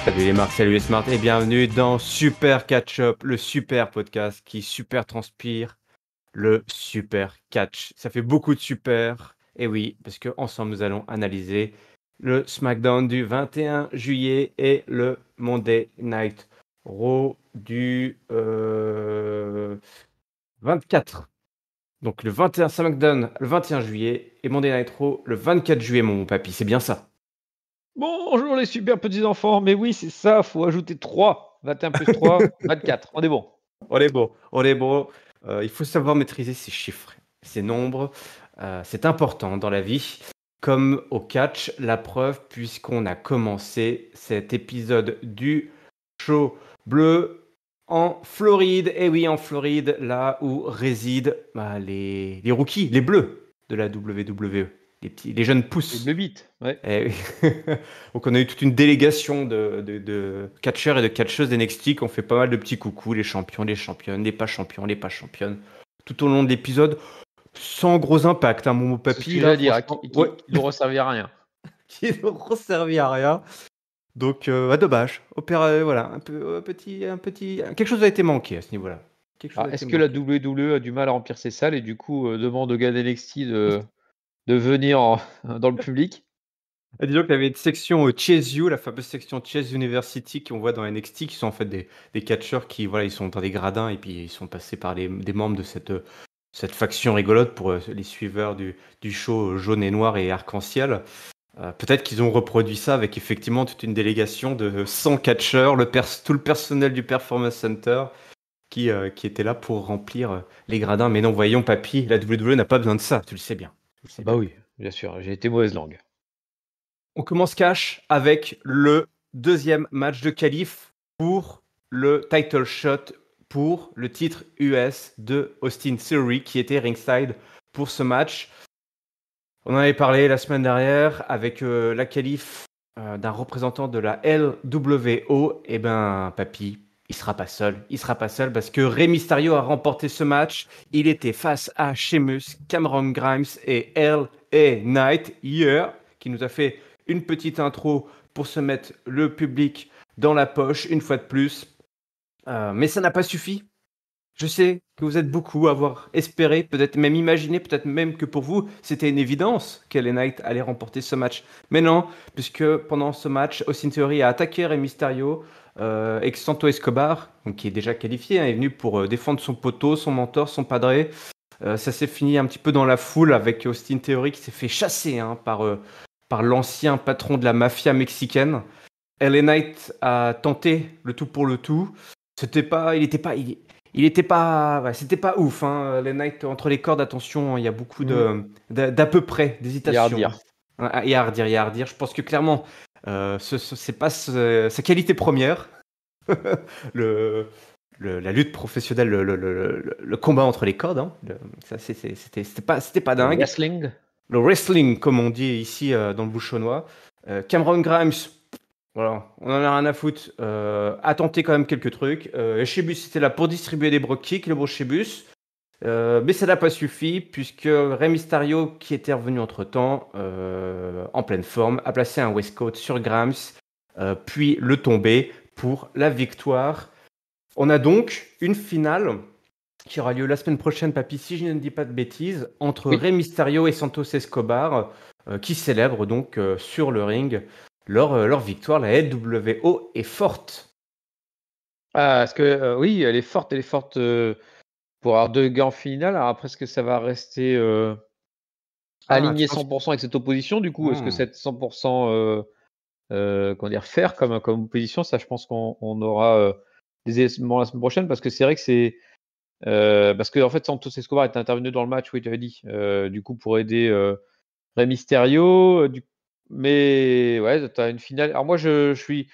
Salut les Marc, salut les Smart et bienvenue dans Super Catch-up, le super podcast qui super transpire le super catch. Ça fait beaucoup de super, et oui, parce que ensemble nous allons analyser le SmackDown du 21 juillet et le Monday Night Raw du 24. Donc le 21 SmackDown le 21 juillet et Monday Night Raw le 24 juillet, mon papy, c'est bien ça. Bonjour les super petits enfants, mais oui, c'est ça, faut ajouter 3. 21 plus 3, 24. On est bon. On est beau, on est beau. Il faut savoir maîtriser ces chiffres, ces nombres. C'est important dans la vie. Comme au catch, la preuve, puisqu'on a commencé cet épisode du show bleu en Floride. Et oui, en Floride, là où résident les rookies, les bleus de la WWE, les jeunes Les pousses. bleu bites, ouais. Eh oui. Donc on a eu toute une délégation de catcheurs et de catcheuses d'NXT qui ont fait pas mal de petits coucous, les champions, les championnes, les pas champions, les pas championnes, tout au long de l'épisode, sans gros impact, hein, mon C'est ce papy, que là, j'allais dire, franchement, ouais, qui n'aura servi à rien. qui n'ont servi à rien. Donc, dommage. Voilà, quelque chose a été manqué à ce niveau-là. Quelque chose a Alors, été est-ce que la manqué. WWE a du mal à remplir ses salles et du coup demande au gars d'NXT de venir dans le public? Disons qu'il y avait une section Chase U, la fameuse section Chase University qu'on voit dans NXT, qui sont en fait des catcheurs qui, voilà, ils sont dans des gradins et puis ils sont passés par des membres de cette faction rigolote pour les suiveurs du show jaune et noir et arc-en-ciel. Peut-être qu'ils ont reproduit ça avec effectivement toute une délégation de 100 catcheurs, tout le personnel du Performance Center qui était là pour remplir les gradins. Mais non, voyons, papy, la WWE n'a pas besoin de ça, tu le sais bien. Tu le sais Bah bien. oui, bien sûr, j'ai été mauvaise langue. On commence cash avec le deuxième match de qualif pour le title shot pour le titre US de Austin Theory qui était ringside pour ce match. On en avait parlé la semaine dernière avec la qualif d'un représentant de la LWO. Eh ben, papy, il sera pas seul. Il sera pas seul parce que Rey Mysterio a remporté ce match. Il était face à Sheamus, Cameron Grimes et LA Knight hier, qui nous a fait une petite intro pour se mettre le public dans la poche une fois de plus. Mais ça n'a pas suffi. Je sais que vous êtes beaucoup à avoir espéré, peut-être même imaginé, peut-être même que pour vous, c'était une évidence qu'LA Knight allait remporter ce match. Mais non, puisque pendant ce match, Austin Theory a attaqué Rey Mysterio et que Santo Escobar, donc, qui est déjà qualifié, hein, est venu pour défendre son poteau, son mentor, son padré. Ça s'est fini un petit peu dans la foule avec Austin Theory qui s'est fait chasser hein, par l'ancien patron de la mafia mexicaine. LA Knight a tenté le tout pour le tout. C'était pas, c'était pas ouf. Hein. Les Knight entre les cordes, attention, il y a beaucoup d'à peu près d'hésitation. Il y a à redire. Il y a à redire. Je pense que clairement, c'est pas sa qualité première. La lutte professionnelle, le combat entre les cordes, hein. C'était pas Le dingue. wrestling. Le wrestling, comme on dit ici dans le bouchonnois. Cameron Grimes, voilà, on en a rien à foutre. A tenté quand même quelques trucs. Shebus était là pour distribuer des brogue kicks, le beau Shebus. Mais ça n'a pas suffi, puisque Rey Mysterio, qui était revenu entre-temps, en pleine forme, a placé un Westcoat sur Grimes, puis le tombé pour la victoire. On a donc une finale qui aura lieu la semaine prochaine, papy, si je ne dis pas de bêtises, entre Oui. Rey Mysterio et Santos Escobar, qui célèbrent donc sur le ring leur victoire. La LWO est forte. Parce que oui, elle est forte pour avoir 2 gars en finale. Alors après, est-ce que ça va rester Tu aligné penses... 100% avec cette opposition du coup? Est-ce que Hmm. cette 100% comment dire, faire comme opposition, ça je pense qu'on aura des éléments la semaine prochaine parce que c'est vrai que c'est parce que en fait Santos Escobar est intervenu dans le match, oui tu avais dit, du coup pour aider Rey Mysterio, mais ouais, tu as une finale. Alors moi je suis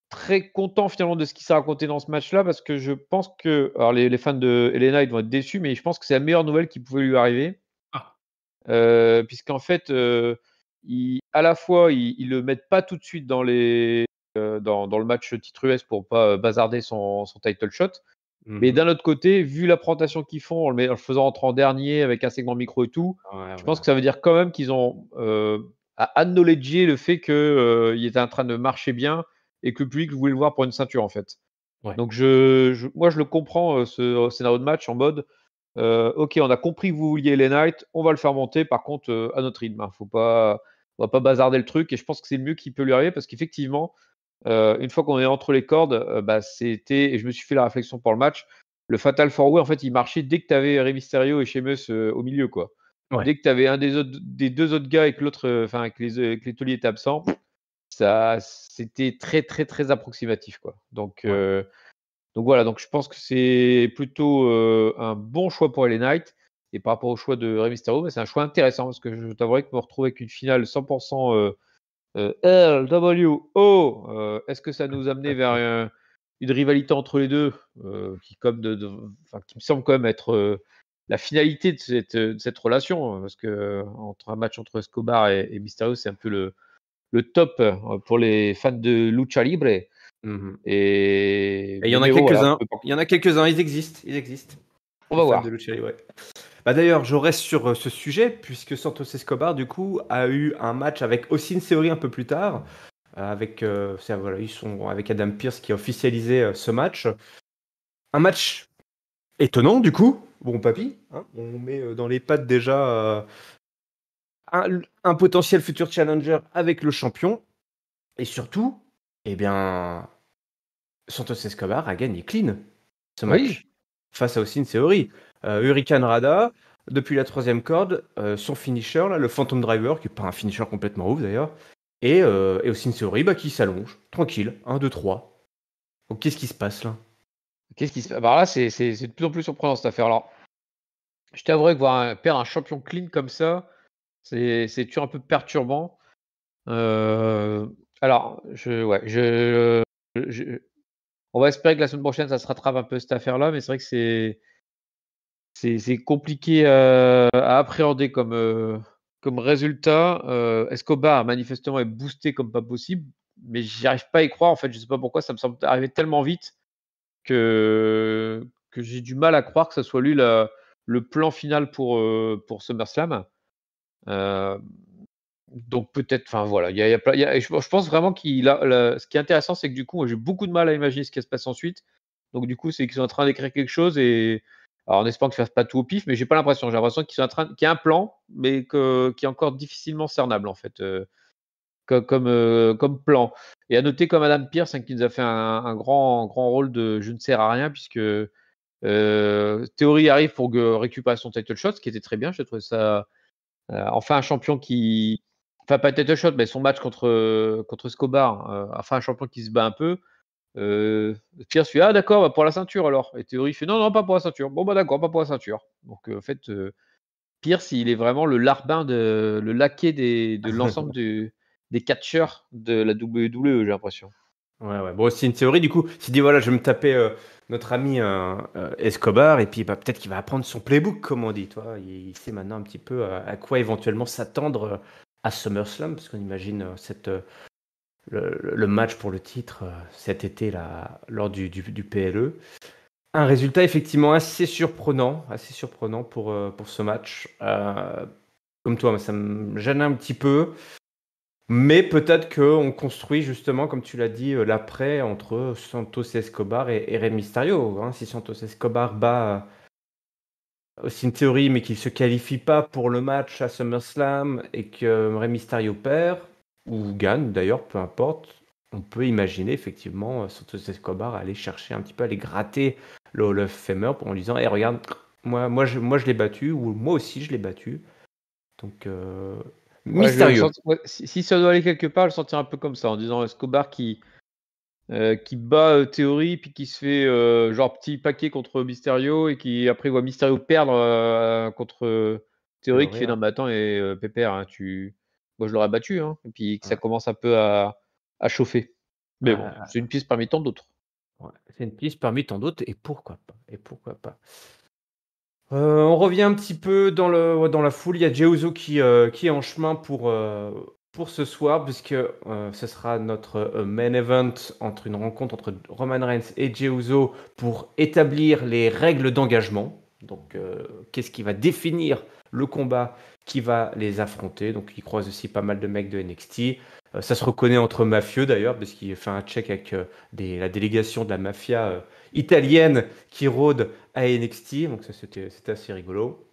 très content finalement de ce qui s'est raconté dans ce match-là parce que je pense que alors les fans de LA Knight vont être déçus, mais je pense que c'est la meilleure nouvelle qui pouvait lui arriver. Ah. Puisqu'en fait, à la fois, ils le mettent pas tout de suite dans le match titre US pour pas bazarder son title shot. Mais Mhm. d'un autre côté, vu la présentation qu'ils font, en le faisant rentrer en dernier avec un segment micro et tout, Ouais, je pense voilà. que ça veut dire quand même qu'ils ont acknowledger le fait qu'il était en train de marcher bien et que le public voulait le voir pour une ceinture, en fait. Ouais. Donc, moi, je le comprends, ce scénario de match en mode ok, on a compris que vous vouliez les Knights, on va le faire monter, par contre, à notre rythme. Hein. On va pas bazarder le truc et je pense que c'est le mieux qui peut lui arriver parce qu'effectivement, une fois qu'on est entre les cordes, c'était, et je me suis fait la réflexion pour le match, le Fatal 4-Way, en fait, il marchait dès que tu avais Rey Mysterio et Sheamus au milieu, quoi. Ouais. Dès que tu avais un des deux autres gars et que l'autre, que les tauliers étaient absents, c'était très, très, très approximatif, quoi. Ouais. Donc voilà, donc je pense que c'est plutôt un bon choix pour LA Knight. Et par rapport au choix de Rey Mysterio, c'est un choix intéressant parce que je t'avouerai que me retrouver avec une finale 100% LWO, est-ce que ça nous amenait vers une rivalité entre les deux qui me semble quand même être la finalité de cette relation, parce que entre un match entre Escobar et Mysterio, c'est un peu le top pour les fans de lucha libre. Mhm. Et Et il y en a mais bon, voilà, quelques-uns. Il y en a quelques-uns. Ils existent. Ils existent. on Les va fans de voir. Lucha Libre, ouais. Bah d'ailleurs, je reste sur ce sujet puisque Santos Escobar du coup a eu un match avec Austin Theory un peu plus tard, avec voilà, ils sont avec Adam Pearce qui a officialisé ce match. Un match étonnant du coup. Bon papy, hein, on met dans les pattes déjà un potentiel futur challenger avec le champion et surtout, eh bien, Santos Escobar a gagné clean ce Oui, match face à Austin Theory. Hurricane Rada, depuis la troisième corde, son finisher, là, le Phantom Driver, qui n'est pas un finisher complètement ouf d'ailleurs, et Austin Theory qui s'allonge, tranquille, 1, 2, 3. Donc qu'est-ce qui se passe là? qu'est-ce qui se passe? Là, c'est de plus en plus surprenant cette affaire. Alors, je t'avouerai que perdre un champion clean comme ça, c'est toujours un peu perturbant. Alors, on va espérer que la semaine prochaine, ça se rattrape un peu cette affaire-là, mais c'est vrai que c'est compliqué à appréhender comme résultat. Escobar, manifestement, est boosté comme pas possible, mais j'y arrive pas à y croire. En fait, je sais pas pourquoi, ça me semble arriver tellement vite que j'ai du mal à croire que ce soit lui le plan final pour SummerSlam. Euh, donc peut-être, enfin voilà, je pense vraiment ce qui est intéressant, c'est que du coup, moi, j'ai beaucoup de mal à imaginer ce qui se passe ensuite. Donc du coup, c'est qu'ils sont en train d'écrire quelque chose et alors en espérant qu'ils ne fassent pas tout au pif, mais j'ai pas l'impression. J'ai l'impression qu'ils sont qu'il y a un plan, mais qui est encore difficilement cernable en fait, comme plan. Et à noter comme Adam Pearce qui nous a fait un grand rôle de je ne sers à rien puisque Theory arrive pour récupérer son title shot, ce qui était très bien. Je trouve ça enfin un champion qui, enfin pas title shot, mais son match contre Escobar, enfin un champion qui se bat un peu. Pierce fait ah d'accord, bah, pour la ceinture alors. Et Theory fait non pas pour la ceinture. Bon bah d'accord, pas pour la ceinture. Donc en fait Pierce il est vraiment le larbin le laquais de l'ensemble des catcheurs de la WWE, j'ai l'impression. Ouais. Bon, c'est une théorie, du coup. Il s'est dit, voilà, je vais me taper notre ami Escobar, et puis bah, peut-être qu'il va apprendre son playbook, comme on dit. Toi. Il sait maintenant un petit peu à quoi éventuellement s'attendre à SummerSlam, parce qu'on imagine le match pour le titre cet été là, lors du PLE. Un résultat effectivement assez surprenant pour ce match. Comme toi, ça me gêne un petit peu. Mais peut-être qu'on construit justement, comme tu l'as dit, l'après entre Santos Escobar et Rey Mysterio. Hein. Si Santos Escobar bat Austin Theory, mais qu'il ne se qualifie pas pour le match à SummerSlam et que Rey Mysterio perd, ou gagne d'ailleurs, peu importe, on peut imaginer effectivement Santos Escobar aller chercher un petit peu, aller gratter le Hall of Famer en lui disant hey, regarde, moi je l'ai battu, ou moi aussi je l'ai battu. Donc, Ouais, mystérieux. si ça doit aller quelque part, je le sentir un peu comme ça, en disant Escobar qui bat Theory, puis qui se fait genre petit paquet contre Mysterio, et qui après voit Mysterio perdre contre Theory, qui Théorie, fait ouais. non, mais attends, et Pépère, hein, moi je l'aurais battu, hein, et puis que ça Ouais. commence un peu à chauffer. Mais bon, c'est une piste parmi tant d'autres. Ouais, c'est une piste parmi tant d'autres, et pourquoi pas? Et pourquoi pas? On revient un petit peu dans la foule. Il y a Jey Uso qui est en chemin pour ce soir, puisque ce sera notre main event une rencontre entre Roman Reigns et Jey Uso pour établir les règles d'engagement. Donc, qu'est-ce qui va définir le combat qui va les affronter? Donc, il croise aussi pas mal de mecs de NXT. Ça se reconnaît entre mafieux d'ailleurs, parce qu'il fait un check avec la délégation de la mafia italienne qui rôde à NXT. Donc, ça, c'était assez rigolo.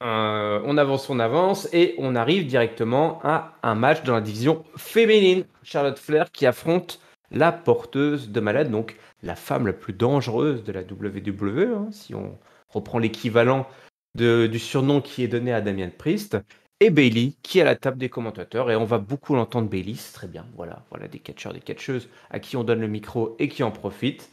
On avance et on arrive directement à un match dans la division féminine. Charlotte Flair qui affronte la porteuse de malade, donc la femme la plus dangereuse de la WWE, hein, si on reprend l'équivalent du surnom qui est donné à Damian Priest, et Bayley qui est à la table des commentateurs. Et on va beaucoup l'entendre, Bayley, c'est très bien. Voilà, des catcheurs, des catcheuses à qui on donne le micro et qui en profitent.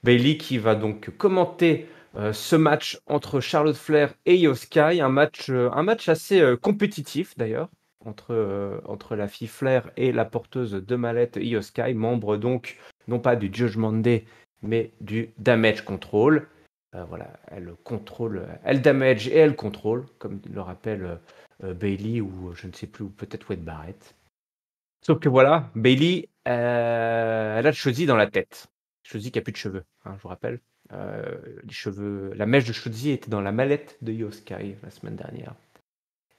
Bayley qui va donc commenter ce match entre Charlotte Flair et Io Sky, un match assez compétitif d'ailleurs, entre la fille Flair et la porteuse de mallette Io Sky, membre donc non pas du Judgment Day, mais du Damage Control. Voilà, elle damage et elle contrôle, comme le rappelle Bayley ou je ne sais plus, ou peut-être Wade Barrett. Sauf que voilà, Bayley, elle a le Shotzi dans la tête. Shotzi qui a plus de cheveux, hein, je vous rappelle. La mèche de Shotzi était dans la mallette de Io Sky la semaine dernière.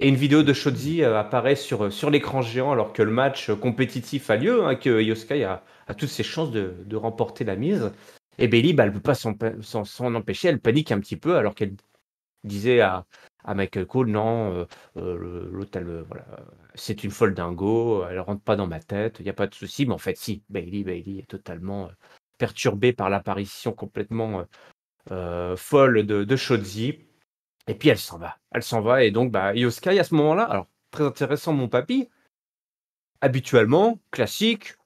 Et une vidéo de Shotzi apparaît sur l'écran géant alors que le match compétitif a lieu, hein, que Io Sky a toutes ses chances de remporter la mise. Et Bayley, elle ne peut pas s'en empêcher, elle panique un petit peu alors qu'elle disait à Michael Cole, non, l'autre, voilà, c'est une folle dingo, elle rentre pas dans ma tête, il n'y a pas de souci. Mais en fait, si, Bayley est totalement perturbée par l'apparition complètement folle de Shotzi. Et puis elle s'en va. Et donc, Io Sky à ce moment-là, alors très intéressant, mon papy, habituellement, classique,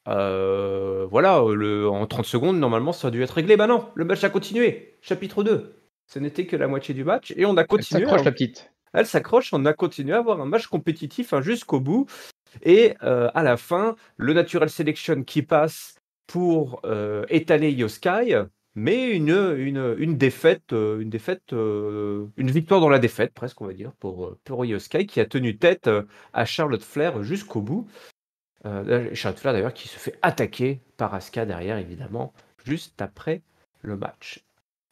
voilà, en 30 secondes, normalement, ça a dû être réglé. Bah non, le match a continué. Chapitre 2. Ce n'était que la moitié du match. Et on a Elle continué. s'accroche, la petite. Elle s'accroche, on a continué à avoir un match compétitif jusqu'au bout. Et à la fin, le Natural Selection qui passe pour étaler Io Sky, mais une défaite, une victoire dans la défaite, presque, on va dire, pour Io Sky, qui a tenu tête à Charlotte Flair jusqu'au bout. Charlotte Flair, d'ailleurs, qui se fait attaquer par Asuka derrière, évidemment, juste après le match.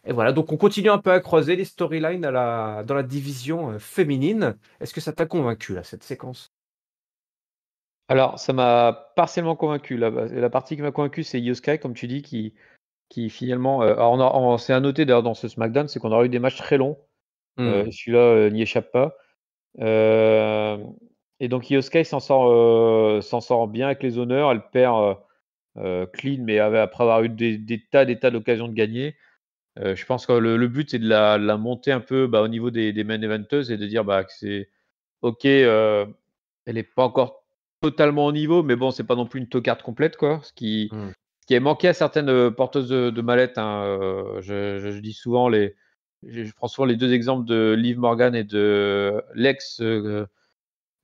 Et voilà, donc on continue un peu à croiser les storylines dans la division féminine. Est-ce que ça t'a convaincu, là, cette séquence? Alors, ça m'a partiellement convaincu. La partie qui m'a convaincu, c'est Io Sky, comme tu dis, qui finalement. Alors, c'est à noter d'ailleurs dans ce SmackDown, c'est qu'on aura eu des matchs très longs. Celui-là n'y échappe pas. Et donc Io Sky s'en sort bien avec les honneurs. Elle perd clean, mais après avoir eu des tas d'occasions de gagner. Je pense que le but, c'est de la monter un peu au niveau des main eventeuses et de dire que c'est OK, elle n'est pas encore totalement au niveau, mais bon, c'est pas non plus une tocarde complète, quoi. Ce qui a manqué à certaines porteuses de mallettes. Hein. Je dis souvent je prends souvent les deux exemples de Liv Morgan et de Lex.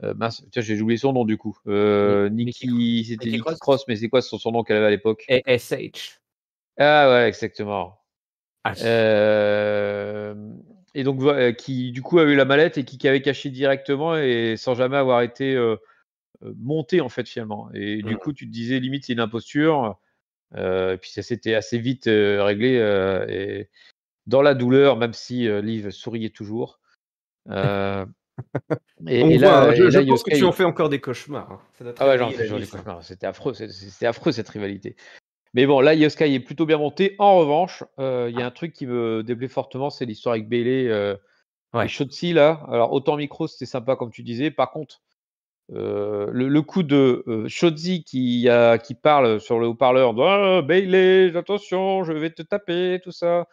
Mince, tiens, j'ai oublié son nom du coup. Nikki, c'était Nikki Cross, mais c'est quoi son nom qu'elle avait à l'époque? SH. Ah ouais, exactement. Ah, Et donc, qui du coup a eu la mallette et qui avait caché directement et sans jamais avoir été monté en fait finalement. Et du coup, tu te disais limite c'est une imposture. Et puis ça s'était assez vite réglé et dans la douleur, même si Liv souriait toujours. On voit, hein, je pense que tu en Sky... fais encore des cauchemars. Hein. Ça doit te Ah ouais, j'en réveiller fais la toujours nuit, des ça. cauchemars. C'était affreux, c'était affreux cette rivalité. Mais bon, là, Io Sky est plutôt bien monté. En revanche, il y a un truc qui me déplaît fortement, c'est l'histoire avec Bayley et Shotzi là. Alors autant micro, c'était sympa comme tu disais. Par contre, le coup de Shotzi qui parle sur le haut-parleur, ah, Bayley, attention, je vais te taper, tout ça.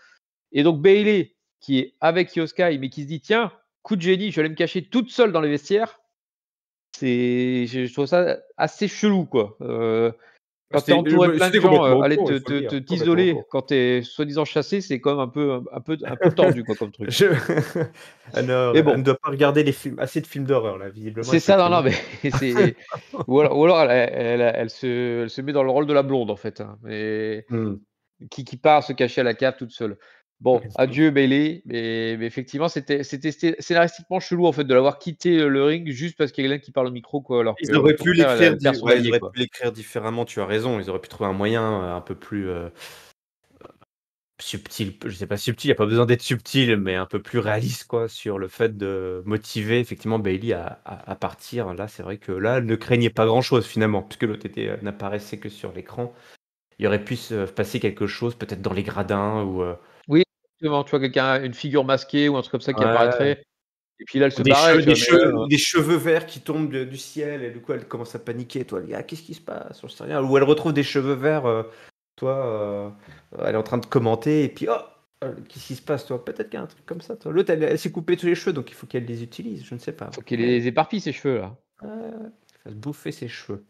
Et donc Bayley qui est avec Io Sky, mais qui se dit tiens, coup de génie, je vais aller me cacher toute seule dans les vestiaires. Je trouve ça assez chelou, quoi. Quand tu es entouré plein de C'était gens, complètement aller con, il faut le dire. Complètement t'isoler con. quand tu es soi-disant chassé, c'est quand même un peu tordu, quoi, comme truc. Elle Mais ne bon, doit pas regarder assez de films d'horreur, là, visiblement, c'est elle fait ça, que non, lire. mais c'est ou alors elle se met dans le rôle de la blonde, en fait, hein, mais qui part se cacher à la cave toute seule. Bon, adieu Bayley, mais effectivement, c'était scénaristiquement chelou, en fait, de l'avoir quitté le ring juste parce qu'il y a quelqu'un qui parle au micro, quoi, alors Ils qu'au auraient pu contraire, l'écrire elle perd son ils allié, auraient quoi. pu l'écrire différemment, tu as raison. Ils auraient pu trouver un moyen un peu plus subtil, je sais pas subtil, il n'y a pas besoin d'être subtil, mais un peu plus réaliste quoi, sur le fait de motiver effectivement Bailey à partir. Là, c'est vrai que là, elle ne craignait pas grand-chose finalement, puisque l'autre n'apparaissait que sur l'écran. Il aurait pu se passer quelque chose, peut-être dans les gradins ou Oui, exactement, tu vois quelqu'un, une figure masquée ou un truc comme ça qui ouais, apparaîtrait et puis là, elle ou se barrait, tu vois? Mais là, des cheveux verts qui tombent du ciel et du coup elle commence à paniquer. Toi, elle dit, ah, qu'est-ce qui se passe? Je sais rien. Ou elle retrouve des cheveux verts. Toi, elle est en train de commenter et puis oh, qu'est-ce qui se passe toi? Peut-être qu'il y a un truc comme ça. Toi. L'autre, elle s'est coupée tous les cheveux, donc il faut qu'elle les utilise. Je ne sais pas. faut qu'il les éparpille ses cheveux là. Elle fasse bouffer ses cheveux.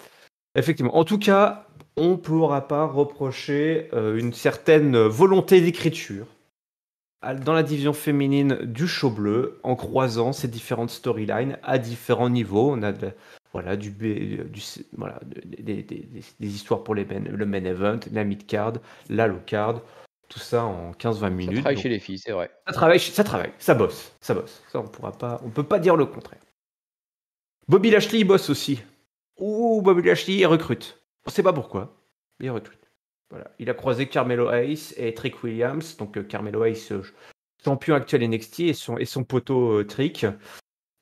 Effectivement. En tout cas, on ne pourra pas reprocher une certaine volonté d'écriture dans la division féminine du show bleu en croisant ces différentes storylines à différents niveaux. On a voilà, voilà, des histoires pour le main event, la mid card, la low card, tout ça en 15-20 Ça minutes. travaille Donc, chez les filles, c'est vrai. ça travaille, ça bosse, ça bosse. Ça, on peut pas dire le contraire. Bobby Lashley, il bosse aussi. Ouh, Bobby Lashley, il recrute. On sait pas pourquoi, mais il recrute. Voilà. Il a croisé Carmelo Hayes et Trick Williams. Donc Carmelo Hayes, champion actuel NXT, et son poteau Trick.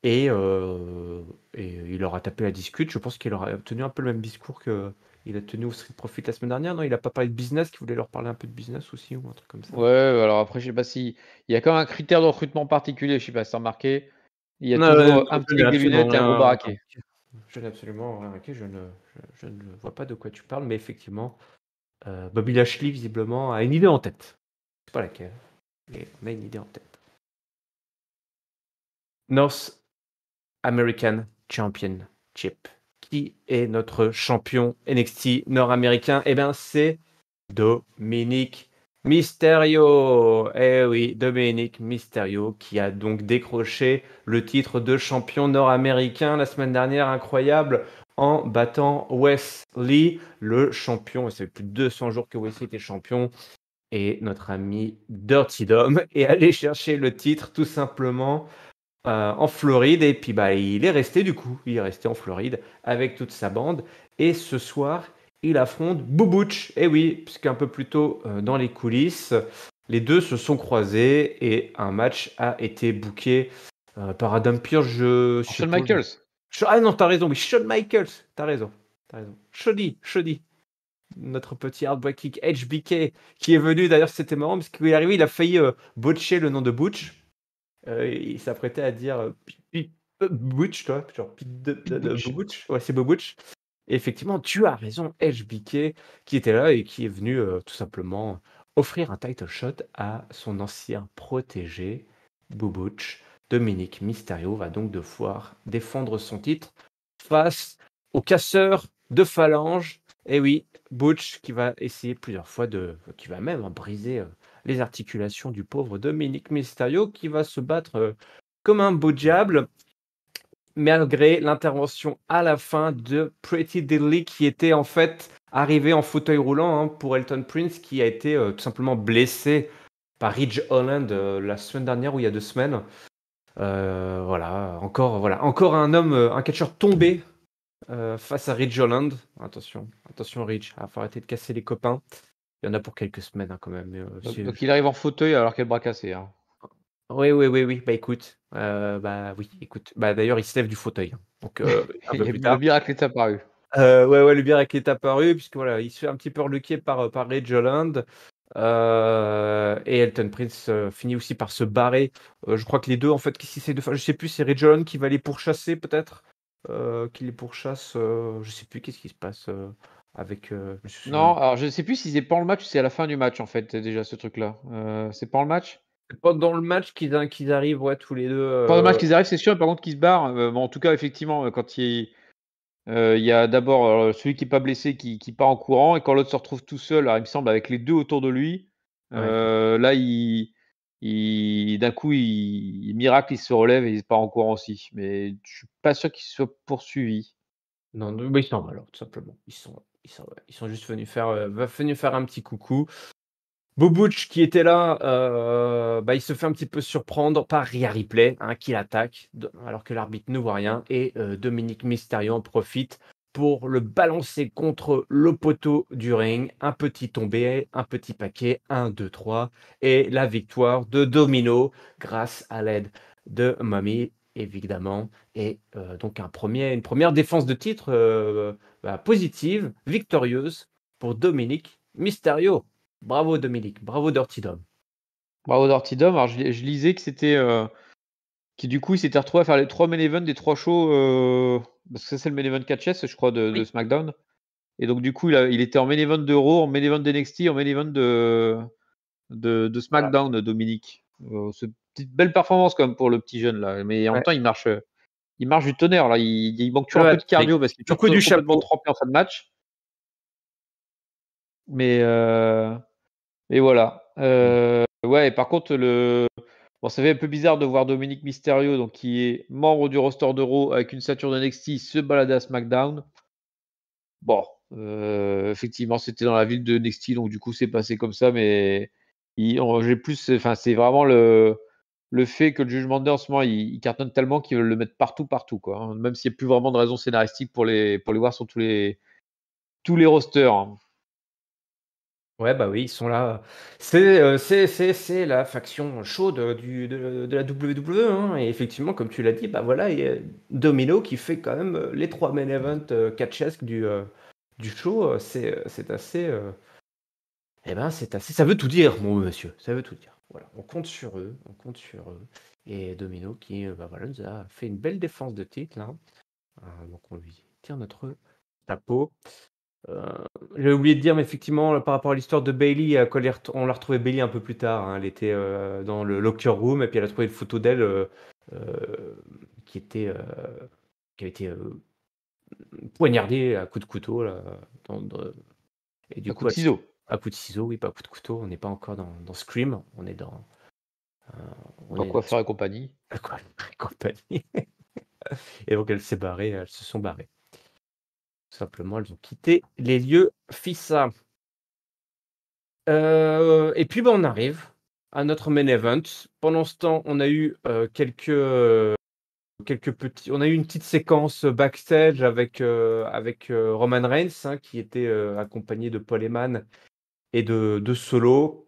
Et il leur a tapé la discute. Je pense qu'il aura tenu un peu le même discours qu'il a tenu au Street Profit la semaine dernière. Non, il a pas parlé de business, qu'il voulait leur parler un peu de business aussi ou un truc comme ça. Ouais, alors après, je sais pas si il y a quand même un critère de recrutement particulier, je sais pas si tu as remarqué. Il y a Non, toujours un je petit n'ai avec des absolument lunettes et un gros rien. baraquet. Je n'ai absolument rien remarqué. Je ne vois pas de quoi tu parles, mais effectivement, Bobby Lashley, visiblement, a une idée en tête. Je sais pas laquelle, mais on a une idée en tête. North American Championship. Qui est notre champion NXT nord-américain? Eh bien, c'est Dominic Mysterio. Eh oui, Dominic Mysterio qui a donc décroché le titre de champion nord-américain la semaine dernière, incroyable, en battant Wesley, le champion. Ça fait plus de 200 jours que Wesley était champion. Et notre ami Dirty Dom est allé chercher le titre tout simplement en Floride. Et puis bah, il est resté du coup. Il est resté en Floride avec toute sa bande. Et ce soir, il affronte Bubutch. Et oui, puisqu'un peu plus tôt dans les coulisses, les deux se sont croisés et un match a été booké par Adam Pearce. Je Shawn suppose. Michaels. Ah non, t'as raison, oui, Shawn Michaels. T'as raison. Shoddy. Notre petit Heartbreak HBK qui est venu, d'ailleurs c'était marrant parce qu'il est arrivé, il a failli botcher le nom de Butch. Il s'apprêtait à dire Butch, toi, genre Butch. Butch. Ouais, c'est Butch. Et effectivement, tu as raison, HBK qui était là et qui est venu tout simplement offrir un title shot à son ancien protégé, Butch. Dominic Mysterio va donc devoir défendre son titre face au casseur de phalanges. Et oui, Butch qui va essayer plusieurs fois qui va même briser les articulations du pauvre Dominic Mysterio qui va se battre comme un beau diable malgré l'intervention à la fin de Pretty Deadly qui était en fait arrivé en fauteuil roulant pour Elton Prince qui a été tout simplement blessé par Ridge Holland la semaine dernière ou il y a 2 semaines. Voilà, encore un homme, un catcheur tombé face à Ridge Holland. Attention Ridge, il faut arrêter de casser les copains. Il y en a pour quelques semaines quand même. Donc il arrive en fauteuil alors qu'il a le bras cassé. Hein. Oui. Bah écoute, écoute. Bah d'ailleurs, il se lève du fauteuil. Donc un peu plus Le tard. miracle est apparu. Ouais, le miracle est apparu puisque voilà, il se fait un petit peu reluquer par Ridge Holland. Et Elton Prince finit aussi par se barrer. Je crois que les deux, en fait, qu'est-ce qu'ils essaient de faire? Je sais plus, c'est Ridge Holland qui va les pourchasser peut-être. Qui les pourchasse. Je sais plus qu'est-ce qui se passe avec. Je me souviens. Non, alors je sais plus si c'est pendant le match ou c'est à la fin du match en fait déjà ce truc-là. C'est pendant le match? C'est pendant le match qu'ils arrivent, ouais, tous les deux. Pendant le match qu'ils arrivent, c'est sûr, par contre qu'ils se barrent. Bon, en tout cas, effectivement, quand il y a d'abord celui qui est pas blessé qui part en courant et quand l'autre se retrouve tout seul, alors il me semble avec les deux autour de lui, Ouais. là d'un coup miracle, il se relève et il part en courant aussi. Mais je suis pas sûr qu'il soit poursuivi. Non, mais ils s'en vont alors, tout simplement. Ils sont juste venus faire un petit coucou. Bobuch qui était là, bah, il se fait un petit peu surprendre par Rhea Ripley, qui l'attaque, alors que l'arbitre ne voit rien. Et Dominic Mysterio en profite pour le balancer contre le poteau du ring. Un petit tombé, un petit paquet, 1, 2, 3. Et la victoire de Domino grâce à l'aide de Mommy, évidemment. Et donc une première défense de titre positive, victorieuse pour Dominic Mysterio. Bravo Dominic, bravo Dirty Dom. Bravo Dirty Dom. Alors je lisais que c'était qui du coup il s'était retrouvé à faire les 3 main events des 3 shows parce que ça c'est le main event catch je crois de SmackDown. Et donc du coup il était en main event de Raw, en main event d'NXT, en main event de SmackDown, voilà. Dominique. C'est une petite belle performance quand même pour le petit jeune là, mais en même temps il marche du tonnerre là, il manque toujours un peu de cardio parce qu'il est coup du complètement chapeau. trempé en fin de match. Mais voilà. Ouais, et par contre bon, ça fait un peu bizarre de voir Dominic Mysterio, donc qui est membre du roster de Raw avec une ceinture de NXT, se balader à SmackDown. Bon, effectivement, c'était dans la ville de NXT, donc du coup, c'est passé comme ça, mais c'est vraiment le fait que le Judgment Day en ce moment, il cartonne tellement qu'ils veulent le mettre partout, quoi. Hein, même s'il n'y a plus vraiment de raison scénaristique pour les voir sur tous les rosters. Hein. Ouais, bah oui, ils sont là. C'est la faction chaude de la WWE. Hein. Et effectivement, comme tu l'as dit, bah voilà, il y a Domino qui fait quand même les 3 main events catchesques du show. C'est assez. Eh ben, c'est assez. Ça veut tout dire, mon monsieur. Ça veut tout dire. Voilà, on compte sur eux. On compte sur eux. Et Domino qui bah voilà, nous a fait une belle défense de titre. Là. Donc on lui tire notre chapeau. J'ai oublié de dire, mais effectivement, par rapport à l'histoire de Bayley, quand on l'a retrouvée Bayley un peu plus tard. Hein, elle était dans le locker room et puis elle a trouvé une photo d'elle qui avait été poignardée à coups de couteau. Là, et du À coup, coup de ciseaux. à coup de ciseaux, oui, pas à coup de couteau. On n'est pas encore dans Scream. On est dans. Pas quoi faire et compagnie. Compagnie. Et donc, elles se sont barrées. Tout simplement, elles ont quitté les lieux FISA. Et puis, on arrive à notre main event. Pendant ce temps, on a eu quelques petits. On a eu une petite séquence backstage avec Roman Reigns, hein, qui était accompagné de Paul Heyman et de Solo.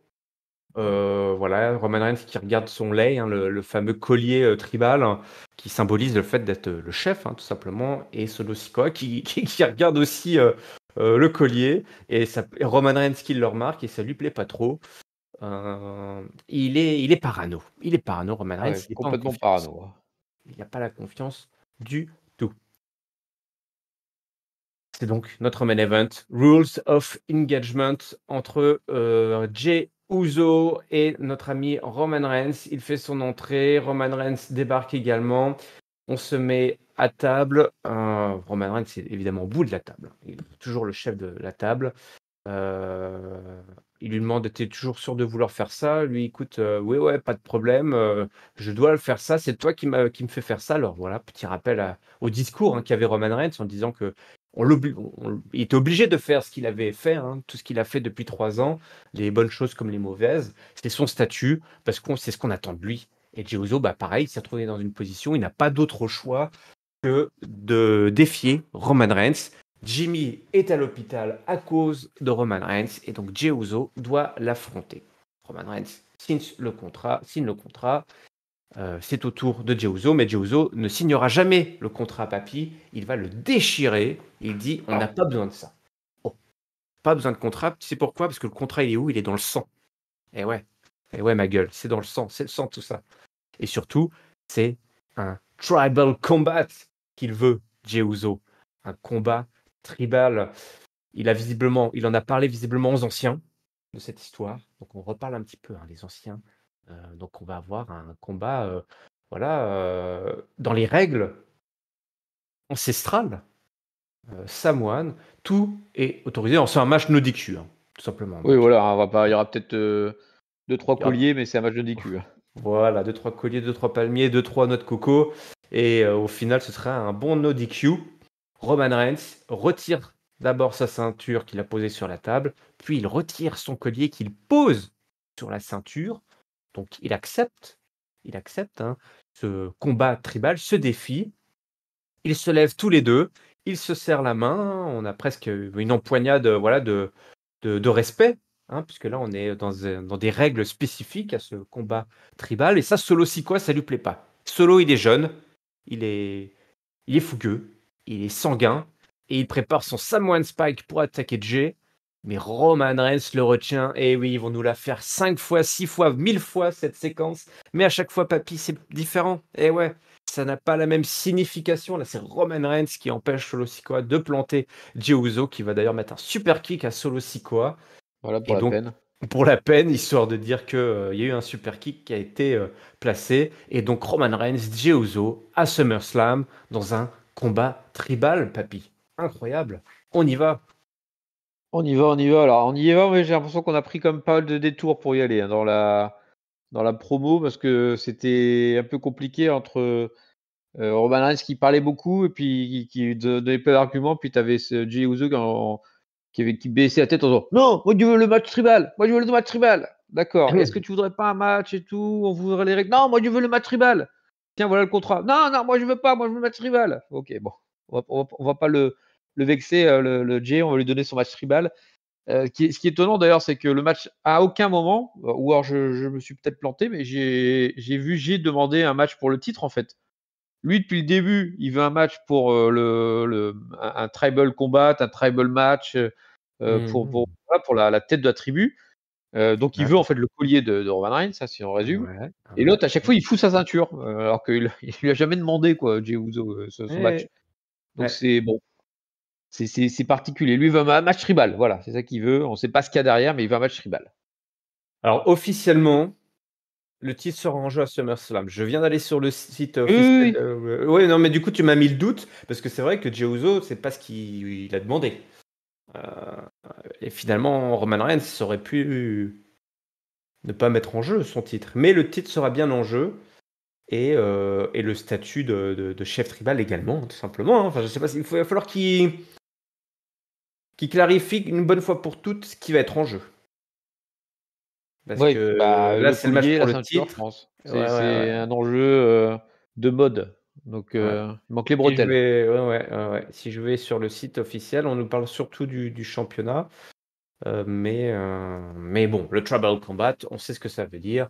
Voilà, Roman Reigns qui regarde son lei, hein, le fameux collier tribal, hein, qui symbolise le fait d'être le chef, hein, tout simplement, et Solo Sikoa qui regarde aussi le collier, et Roman Reigns qui le remarque, et ça lui plaît pas trop. Il est parano. Il est parano, Roman Reigns. Ouais, Il est pas en complètement confiance. parano. Il n'a pas la confiance du tout. C'est donc notre main event, Rules of Engagement entre Jey Uso et notre ami Roman Reigns. Il fait son entrée, Roman Reigns débarque également. On se met à table. Roman Reigns est évidemment au bout de la table. Il est toujours le chef de la table. Il lui demande, t'es toujours sûr de vouloir faire ça? Lui, écoute, oui, ouais, pas de problème. Je dois le faire ça. C'est toi qui me fait faire ça. Alors voilà, petit rappel au discours hein, qu'avait Roman Reigns en disant que il était obligé de faire ce qu'il avait fait, hein, tout ce qu'il a fait depuis 3 ans, les bonnes choses comme les mauvaises. C'était son statut parce qu'on c'est ce qu'on attend de lui. Et Jey Uso, bah pareil, il s'est retrouvé dans une position, il n'a pas d'autre choix que de défier Roman Reigns. Jimmy est à l'hôpital à cause de Roman Reigns et donc Jey Uso doit l'affronter. Roman Reigns signe le contrat, c'est au tour de Jey Uso, mais Jey Uso ne signera jamais le contrat à papy, il va le déchirer, il dit on n'a pas besoin de ça. Oh, pas besoin de contrat, tu sais pourquoi? Parce que le contrat il est où? Il est dans le sang. Eh ouais, ma gueule, c'est dans le sang, c'est le sang tout ça. Et surtout, c'est un tribal combat qu'il veut, Jey Uso. Un combat tribal. Il en a parlé visiblement aux anciens de cette histoire. Donc on reparle un petit peu, hein, les anciens. Donc on va avoir un combat, dans les règles ancestrales, samoanes. Tout est autorisé. C'est un match no DQ, hein, tout simplement. Oui, Donc, voilà, il y aura peut-être 2-3 il y aura- colliers, mais c'est un match de DQ. Voilà, 2-3 colliers, 2-3 palmiers, 2-3 noix de coco. Et au final, ce sera un bon no DQ. Roman Reigns retire d'abord sa ceinture qu'il a posée sur la table, puis il retire son collier qu'il pose sur la ceinture. Donc il accepte hein, ce combat tribal, ce défi. Ils se lèvent tous les deux il se serre la main, on a presque une empoignade voilà, de respect, hein, puisque là, on est dans des règles spécifiques à ce combat tribal. Et ça, Solo Sikoa, ça lui plaît pas. Solo, il est jeune, il est fougueux, il est sanguin, et il prépare son Samoan Spike pour attaquer Jay. Mais Roman Reigns le retient, et oui, ils vont nous la faire 5 fois, 6 fois, 1000 fois cette séquence. Mais à chaque fois, papy, c'est différent. Et ouais, ça n'a pas la même signification. Là, c'est Roman Reigns qui empêche Solo Sikoa de planter Jey Uso, qui va d'ailleurs mettre un super kick à Solo Sikoa. Voilà, pour Et la donc, peine. pour la peine, histoire de dire qu'il y a eu un super kick qui a été placé. Et donc, Roman Reigns, Jey Uso à SummerSlam dans un combat tribal, papy. Incroyable. On y va. On y va, on y va. Alors, on y va, mais j'ai l'impression qu'on a pris comme pas mal de détours pour y aller, hein, dans la promo, parce que c'était un peu compliqué entre Roman Reigns qui parlait beaucoup et puis qui donnait pas d'arguments. Puis tu avais ce Jey Uso qui baissait la tête en disant non, moi je veux le match tribal, moi je veux le match tribal. D'accord. Est-ce que tu voudrais pas un match et tout? On voudrait les règles. Non, moi je veux le match tribal. Tiens, voilà le contrat. Non, non, moi je veux pas, moi je veux le match tribal. Ok, bon, on va pas le vexer, le Jey, on va lui donner son match tribal. Ce qui est étonnant d'ailleurs, c'est que le match, à aucun moment, ou alors je me suis peut-être planté, mais j'ai vu Jey demander un match pour le titre en fait. Lui, depuis le début, il veut un match pour un tribal combat, un tribal match Mhm. pour la tête de la tribu. Donc, il veut en D'accord. fait le collier de Roman Reigns, ça, si on résume. Ouais, Et ouais. l'autre, à chaque fois, il fout sa ceinture, alors qu'il il lui a jamais demandé, quoi, Jey Uso, son match. Ouais, Donc, ouais. c'est bon, c'est particulier. Lui, il veut un match tribal, voilà, c'est ça qu'il veut. On ne sait pas ce qu'il y a derrière, mais il veut un match tribal. Alors, officiellement, le titre sera en jeu à SummerSlam. Je viens d'aller sur le site Oui, oui, officiel. oui. Ouais, non, mais du coup, tu m'as mis le doute, parce que c'est vrai que Jey Uso, c'est pas ce qu'il a demandé. Euh, et finalement, Roman Reigns aurait pu ne pas mettre en jeu son titre. Mais le titre sera bien en jeu. Et le statut de chef tribal également, tout simplement, hein. Enfin, je sais pas, il va falloir qu'il clarifie une bonne fois pour toutes ce qui va être en jeu. Parce Oui, que bah, là, le c'est le match collier, pour la le ceinture, je titre. pense. Ouais, C'est ouais, un enjeu de mode. Donc, ouais. il manque les Si je bretelles. vais, ouais. Si je vais sur le site officiel, on nous parle surtout du championnat. Mais bon, le Tribal Combat, on sait ce que ça veut dire.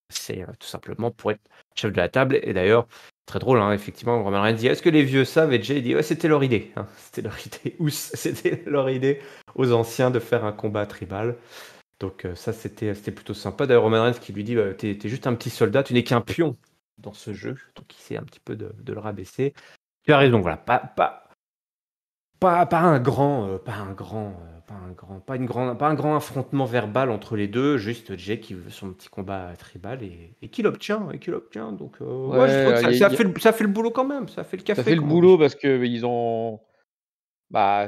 C'est tout simplement pour être chef de la table. Et d'ailleurs, très drôle, hein, effectivement, Roman Reigns dit est-ce que les vieux savent? Et Jay dit ouais, c'était leur idée, hein. C'était leur idée. C'était leur idée aux anciens de faire un combat tribal. Donc ça, c'était plutôt sympa. D'ailleurs, Roman Reigns qui lui dit t'es juste un petit soldat, tu n'es qu'un pion dans ce jeu. Donc il essaie un petit peu de le rabaisser. Tu as raison, voilà. Pas un grand, pas un grand affrontement verbal entre les deux, juste Jay qui veut son petit combat tribal et qui l'obtient, Donc, moi, je trouve que Ouais, ça fait le boulot quand même, ça fait le ça café, fait le comme on dit. boulot parce que ils ont. Bah,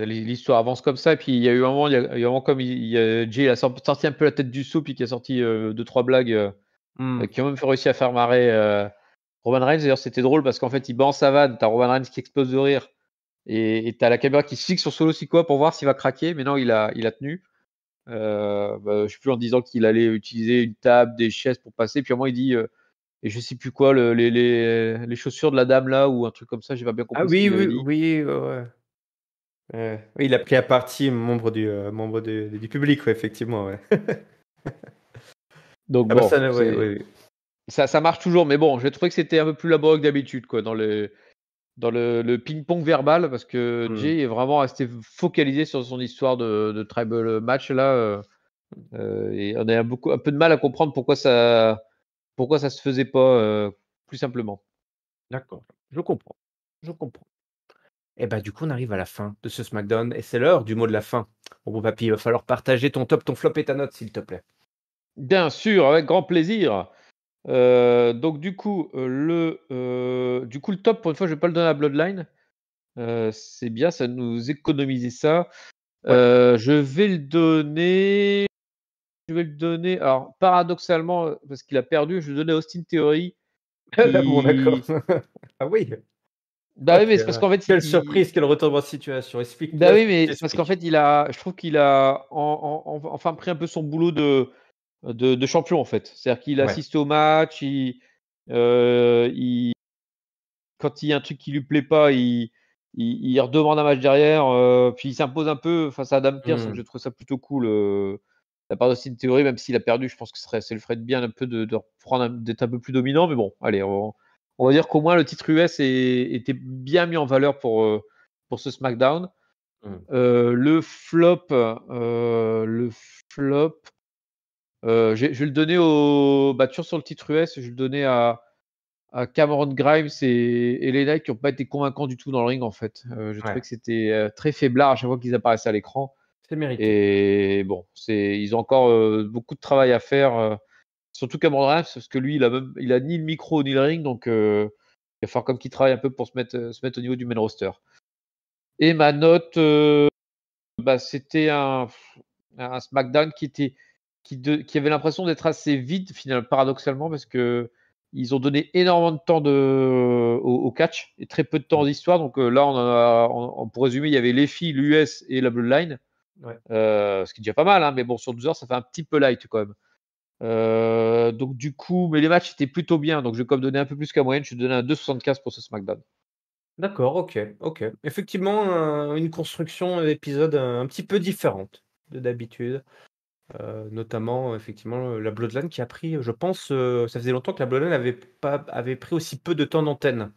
l'histoire avance comme ça. Et puis il y a eu un moment, il y a un moment comme Jay il a sorti un peu la tête du seau, puis qui a sorti deux, trois blagues Hmm. qui ont même réussi à faire marrer Roman Reigns. D'ailleurs, c'était drôle parce qu'en fait, il bat en savane. T'as Roman Reigns qui explose de rire. Et t'as la caméra qui se fixe sur Solo Sikoa pour voir s'il va craquer. Mais non, il a tenu. Bah, je sais plus, en disant qu'il allait utiliser une table, des chaises pour passer. Puis à un moment, il dit et je sais plus quoi, les chaussures de la dame là, ou un truc comme ça. J'ai pas bien Ah compris ce oui, qu'il avait oui, dit. oui, ouais. Oui, il a pris à partie membre du public, ouais, effectivement, ouais. Donc Ah bah bon, ça, ouais, ouais. ça marche toujours, mais bon, j'ai trouvé que c'était un peu plus laborieux que d'habitude, quoi, dans le ping-pong verbal, parce que Hmm. Jay est vraiment resté focalisé sur son histoire de tribal match là, et on a un peu de mal à comprendre pourquoi ça se faisait pas plus simplement. D'accord, je comprends. Et bah du coup, on arrive à la fin de ce SmackDown et c'est l'heure du mot de la fin. Bon papy, il va falloir partager ton top, ton flop et ta note, s'il te plaît. Bien sûr, avec grand plaisir. Donc du coup, le top, pour une fois, je vais pas le donner à Bloodline. C'est bien, ça nous économisait ça. Ouais. Je vais le donner, alors paradoxalement, parce qu'il a perdu, je vais le donner à Austin Theory Bon, d'accord. qui Ah oui. bah, oui, Ok. mais c'est parce qu'en fait, Quelle surprise, quel retournement de situation. bah, Explique-moi ce oui, que tu mais c'est parce qu'en t'expliques. fait, je trouve qu'il a enfin pris un peu son boulot de champion, en fait. C'est-à-dire qu'il Ouais. assiste au match, il quand il y a un truc qui lui plaît pas, il redemande un match derrière, puis il s'impose un peu face à Adam Pearce, donc Mmh. je trouve ça plutôt cool, de la part d'Austin Theory, même s'il a perdu, je pense que ça lui ferait de bien un peu de reprendre d'être un peu plus dominant, mais bon, allez, on va dire qu'au moins le titre US était bien mis en valeur pour ce SmackDown. Mmh. Le flop, je vais le donner toujours sur le titre US, je vais le donner à Cameron Grimes et les Knights qui n'ont pas été convaincants du tout dans le ring en fait. Je trouvais Ouais, que c'était très faiblard à chaque fois qu'ils apparaissaient à l'écran. c'est mérité. Et bon, ils ont encore beaucoup de travail à faire, surtout Cameron Grimes, parce que lui, il a ni le micro ni le ring, donc il va falloir comme qu'il travaille un peu pour se mettre au niveau du main roster. Et ma note, c'était un SmackDown qui avait l'impression d'être assez vide, finalement, paradoxalement, parce que ils ont donné énormément de temps au catch et très peu de temps Mmh. d'histoire. Donc là, pour résumer, il y avait les filles, l'US et la Bloodline, Ouais. ce qui est déjà pas mal, hein, mais bon, sur 12 heures, ça fait un petit peu light quand même. Donc du coup, mais les matchs étaient plutôt bien, donc je vais comme donner un peu plus qu'à moyenne, je vais donner un 2,75 pour ce SmackDown. D'accord, OK, OK. Effectivement, une construction d'épisode un petit peu différente de d'habitude, notamment effectivement, la Bloodline qui a pris, je pense, ça faisait longtemps que la Bloodline avait pris aussi peu de temps d'antenne.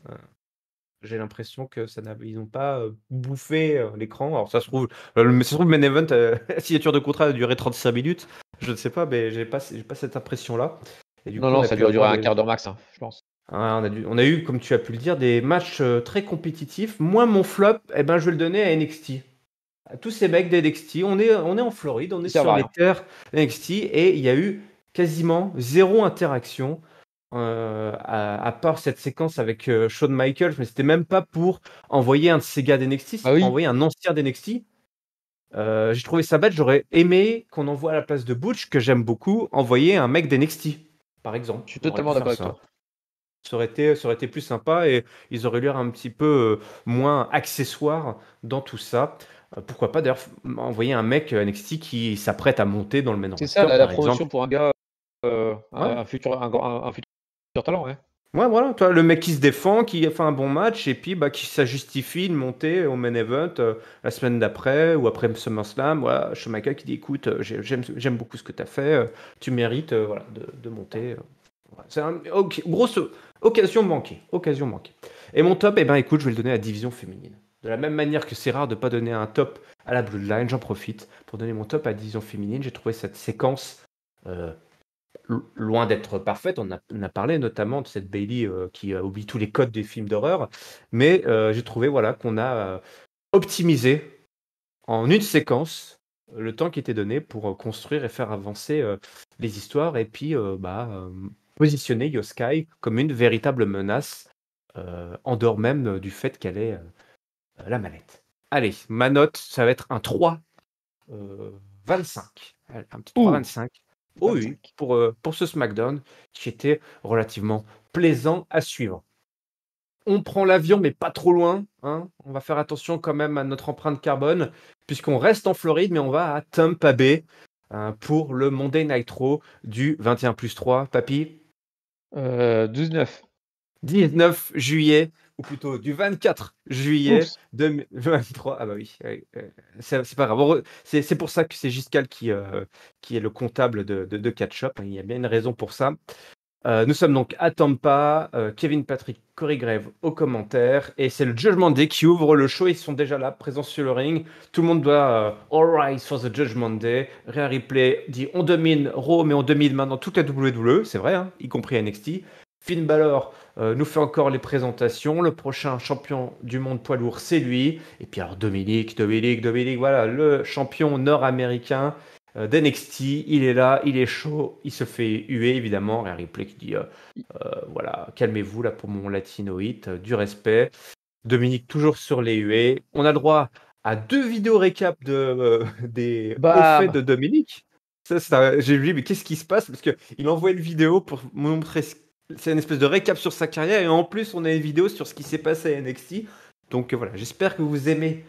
Heu, j'ai l'impression que ça n'avait ils n'ont pas, bouffé, l'écran. Alors ça se trouve le main event, la signature de contrat a duré 35 minutes, je ne sais pas, mais j'ai pas cette impression-là et du Non, coup on non, a ça pu doit durer avoir un des quart d'heure max, hein, je pense. on a eu, comme tu as pu le dire, des matchs, très compétitifs. Moi, mon flop, eh ben, je vais le donner à NXT. À tous ces mecs d'NXT, on est en Floride, on est Ils servent sur à les rien. terres d'NXT et il y a eu quasiment 0 interaction, à part cette séquence avec, Shawn Michaels, mais c'était même pas pour envoyer un de ces gars d'NXT, Bah c'était pour oui, envoyer un ancien d'NXT. J'ai trouvé ça bête, j'aurais aimé qu'on envoie à la place de Butch, que j'aime beaucoup, envoyer un mec d'NXT, par exemple. je suis On aurait pu totalement faire d'accord avec ça. toi. Ça aurait été plus sympa et ils auraient l'air un petit peu, moins accessoires dans tout ça. Pourquoi pas d'ailleurs envoyer un mec, NXT qui s'apprête à monter dans le main C'est ça, roster, la par exemple. promotion pour un gars, Ouais, un futur talent, ouais. ouais, voilà, tu vois? Le mec qui se défend, qui a fait un bon match et puis, bah, qui ça justifie de monter au main event, la semaine d'après ou après SummerSlam. Voilà, Shawn Michaels qui dit: «Écoute, j'aime beaucoup ce que tu as fait, tu mérites, voilà, de monter». Ouais, c'est grosse occasion manquée, occasion manquée. Et mon top, eh ben, écoute, je vais le donner à la division féminine. De la même manière que c'est rare de ne pas donner un top à la Bloodline, j'en profite pour donner mon top à la division féminine. J'ai trouvé cette séquence, euh, loin d'être parfaite. On a parlé notamment de cette Bayley, qui oublie tous les codes des films d'horreur, mais j'ai trouvé, voilà, qu'on a, optimisé en une séquence le temps qui était donné pour, construire et faire avancer, les histoires et puis, positionner Io Sky comme une véritable menace, en dehors même, du fait qu'elle ait, la manette. Allez, ma note, ça va être un 3, 25. Allez, un petit Ouh, 3,25. Oh oui, 25. pour ce SmackDown qui était relativement plaisant à suivre. On prend l'avion, mais pas trop loin, hein. On va faire attention quand même à notre empreinte carbone, puisqu'on reste en Floride, mais on va à Tampa Bay, pour le Monday Night Raw du 21+3. Papy, 12-9. 19 juillet, ou plutôt du 24 juillet Oups. 2023. Ah bah oui, c'est pas grave. C'est pour ça que c'est Giscal qui est le comptable de Catch-Up, hein. Il y a bien une raison pour ça. Nous sommes donc à Tampa, Kevin Patrick, Corey Grave aux commentaires, et c'est le Judgment Day qui ouvre le show. Ils sont déjà là, présents sur le ring. Tout le monde doit All rise for the Judgment Day. Rhea Ripley dit on domine Raw, mais on domine maintenant toute la WWE, c'est vrai, hein, y compris NXT. Finn Balor nous fait encore les présentations. Le prochain champion du monde poids lourd, c'est lui. Et puis alors Dominique, voilà, le champion nord-américain d'NXT, il est là, il est chaud, il se fait huer évidemment. Rhea Ripley qui dit voilà, calmez-vous là pour mon latino hit, du respect. Dominique toujours sur les huées. On a le droit à 2 vidéos récap des hauts faits Bam! de Dominique. J'ai vu, mais qu'est-ce qui se passe? Parce qu'il envoie une vidéo pour me montrer, c'est une espèce de récap sur sa carrière, et en plus on a une vidéo sur ce qui s'est passé à NXT. Donc voilà, j'espère que vous aimez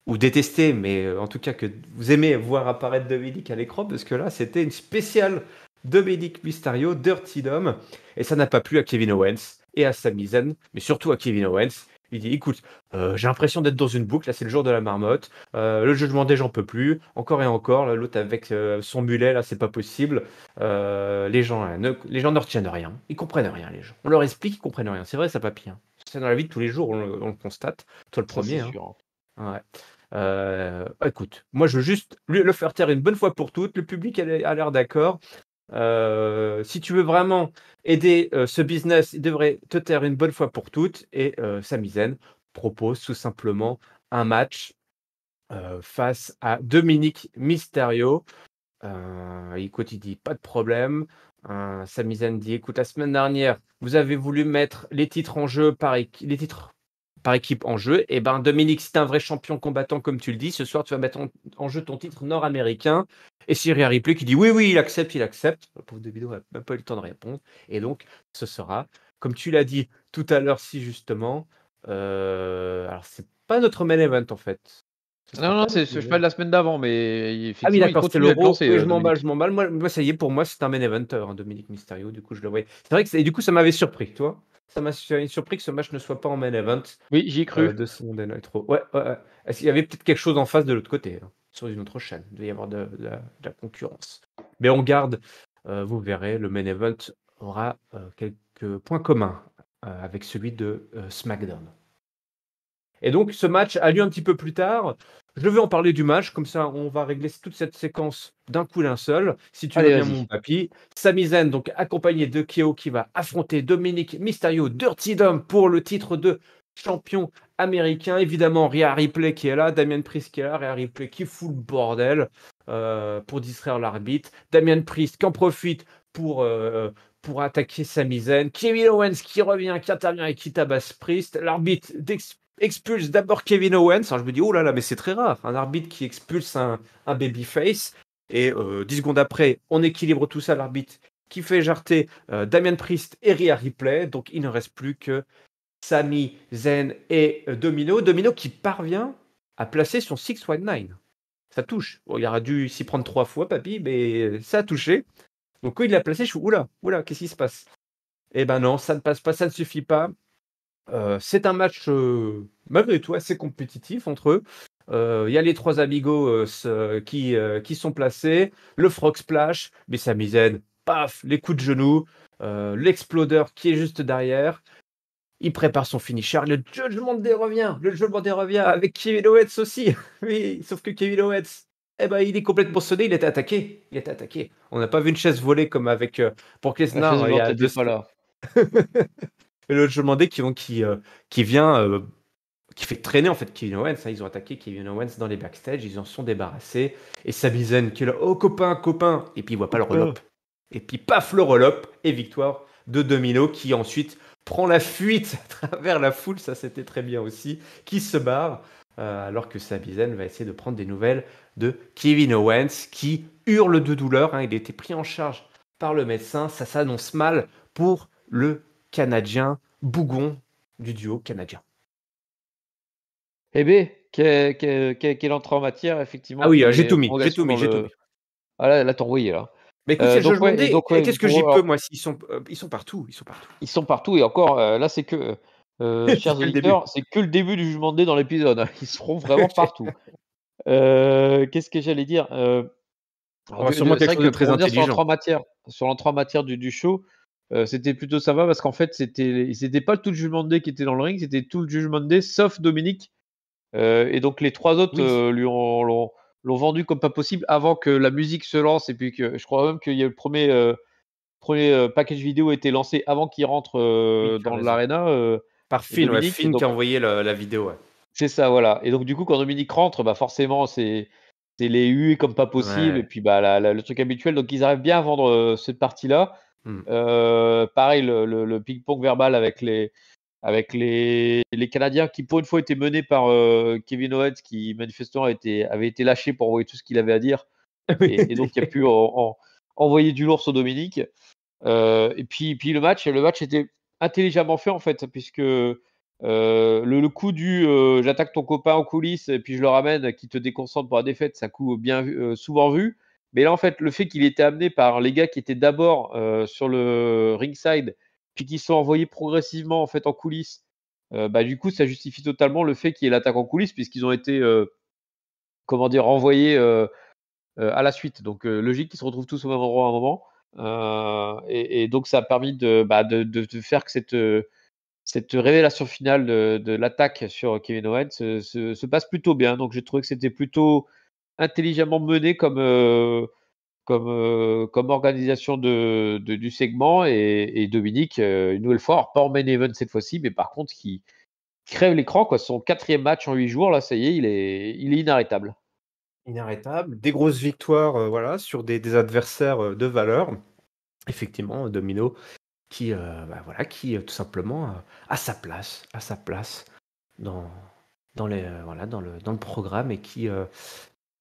ou détester, mais en tout cas que vous aimez voir apparaître Dominique à l'écran, parce que là, c'était une spéciale Dominique Mysterio, Dirty Dom, et ça n'a pas plu à Kevin Owens et à Sami Zayn, mais surtout à Kevin Owens, Il dit écoute, j'ai l'impression d'être dans une boucle, là c'est le jour de la marmotte, le Judgment Day j'en peux plus, encore et encore, là, l'autre avec son mulet, là c'est pas possible. Les gens ne retiennent rien, ils comprennent rien les gens. On leur explique, ils comprennent rien. C'est vrai ça papy, hein. C'est dans la vie de tous les jours, on le constate. Toi le Ça, c'est premier, hein. sûr. Ouais. Écoute, moi je veux juste le faire taire une bonne fois pour toutes, le public a l'air d'accord. Si tu veux vraiment aider ce business, il devrait te taire une bonne fois pour toutes. Et Sami Zayn propose tout simplement un match face à Dominic Mysterio. Écoute, il dit pas de problème. Sami Zayn dit écoute, la semaine dernière, vous avez voulu mettre les titres en jeu les titres par équipe en jeu. Et ben Dominic, si t'es un vrai champion combattant comme tu le dis, ce soir tu vas mettre en jeu ton titre nord-américain. Et c'est Rhea Ripley qui dit oui, il accepte. Le pauvre Davido n'a même pas eu le temps de répondre. Et donc, ce sera, comme tu l'as dit tout à l'heure, si justement. Alors, c'est pas notre main event en fait. Ce sera Non, pas notre je main parle de event. la semaine d'avant, mais Ah oui, effectivement, il d'accord, c'était continue à être l'Euro. lancé, Oui, je Dominique. m'emballe. Moi, ça y est, pour moi, c'est un main eventer, hein, Dominic Mysterio. Du coup, je le voyais. C'est vrai que et du coup, ça m'avait surpris, toi. Ça m'a surpris que ce match ne soit pas en main event Oui, j'y ai cru. de ce Monday Night Raw. Ouais. Est-ce qu'il y avait peut-être quelque chose en face de l'autre côté, hein, sur une autre chaîne? Il devait y avoir de la concurrence. Mais on garde, vous verrez, le main event aura quelques points communs avec celui de SmackDown. Et donc, ce match a lieu un petit peu plus tard. Je vais en parler du match, comme ça, on va régler toute cette séquence d'un coup d'un seul. Si tu veux Allez, bien, vas-y. mon papy. Sami Zayn, donc accompagné de Kyo, qui va affronter Dominic Mysterio, Dirty Dom, pour le titre de champion américain. Évidemment, Rhea Ripley qui est là, Damian Priest qui est là, Rhea Ripley qui fout le bordel pour distraire l'arbitre. Damian Priest qui en profite pour attaquer Sami Zayn. Kevin Owens qui revient, qui intervient et qui tabasse Priest. L'arbitre expulse d'abord Kevin Owens. Alors je me dis, oh là là, mais c'est très rare. Un arbitre qui expulse un babyface. Et 10 secondes après, on équilibre tout ça. L'arbitre qui fait jarter Damian Priest et Rhea Ripley. Donc il ne reste plus que Sami Zayn et Domino. Domino qui parvient à placer son 619. Ça touche. Bon, il aurait dû s'y prendre 3 fois, papy, mais ça a touché. Donc quand il l'a placé, je suis oula, qu'est-ce qui se passe? Eh ben non, ça ne passe pas, ça ne suffit pas. C'est un match malgré tout assez compétitif entre eux. Il y a les trois amigos qui sont placés, le Frog Splash, mais Sami Zayn, paf, les coups de genoux, l'explodeur qui est juste derrière. Il prépare son finisher, le Judgment Day revient avec Kevin Owens aussi. Oui, sauf que Kevin Owens, eh ben, il est complètement sonné, il était attaqué. On n'a pas vu une chaise volée comme avec Brock La chaise Lesnar il y volante a n'était 2 pas là. Et le Judgment Day qui vient qui fait traîner en fait Kevin Owens. Hein. Ils ont attaqué Kevin Owens dans les backstage, ils en sont débarrassés. Et Sami Zayn qui est là, oh copain. Et puis il voit pas le roll-up. Et puis paf, le roll-up et victoire de Domino qui ensuite prend la fuite à travers la foule. Ça c'était très bien aussi. Qui se barre alors que Sami Zayn va essayer de prendre des nouvelles de Kevin Owens qui hurle de douleur. Hein. Il a été pris en charge par le médecin. Ça s'annonce mal pour le Canadien Bougon du duo canadien. Eh bien, quelle entrée en matière, Ah effectivement, oui, puis j'ai tout mis, prolongation dans j'ai tout mis. le. Ah là, t'as envoyé, là. Mais écoute, c'est le Donc, Judgment ouais, et Day. donc, ouais, Qu'est-ce que j'y peux, alors, moi, ils sont partout, ils sont partout, et encore, là, c'est que, C'est chers que le début. auditeurs, c'est que le début du Jugement Day dans l'épisode, hein. Ils seront vraiment partout. Qu'est-ce que j'allais dire? On Alors, va sûrement c'est quelque vrai chose de que pour très revenir intelligent. sur l'entrée en matière du show, c'était plutôt sympa parce qu'en fait, c'était pas tout le Judgment Day qui était dans le ring, c'était tout le Judgment Day sauf Dominique. Et donc les trois autres Oui. l'ont vendu comme pas possible avant que la musique se lance, et puis que je crois même qu'il y a le premier package vidéo a été lancé avant qu'il rentre Oui, tu as dans raison. l'arena, Par Finn, ouais, Dominique. Et Finn qui donc a envoyé la vidéo, ouais. c'est ça, voilà. Et donc du coup, quand Dominique rentre, bah forcément c'est les huées comme pas possible, et Ouais. puis bah le truc habituel. Donc ils arrivent bien à vendre cette partie-là. Mmh. Pareil, le ping-pong verbal avec les Canadiens qui, pour une fois, étaient menés par Kevin Owens, qui manifestement avait été lâché pour envoyer tout ce qu'il avait à dire, et donc qui a pu envoyer du lourd sur Dominique. Et puis le match était intelligemment fait, en fait, puisque le coup du j'attaque ton copain en coulisses et puis je le ramène, qui te déconcentre pour la défaite, c'est un coup bien souvent vu. Mais là, en fait, le fait qu'il était amené par les gars qui étaient d'abord sur le ringside, puis qui sont envoyés progressivement en fait en coulisses du coup, ça justifie totalement le fait qu'il y ait l'attaque en coulisses, puisqu'ils ont été renvoyés à la suite. Donc, logique qu'ils se retrouvent tous au même endroit à un moment. Et donc, ça a permis de faire que cette révélation finale de l'attaque sur Kevin Owens se passe plutôt bien. Donc, j'ai trouvé que c'était plutôt intelligemment mené comme organisation du segment. Et Dominique, une nouvelle fois, pas en main event cette fois-ci, mais par contre, qui crève l'écran, quoi. Son 4e match en 8 jours, là, ça y est, il est inarrêtable. Inarrêtable, des grosses victoires, voilà, sur des adversaires de valeur. Effectivement, Domino qui, voilà, qui tout simplement a sa place dans, voilà, dans le programme et qui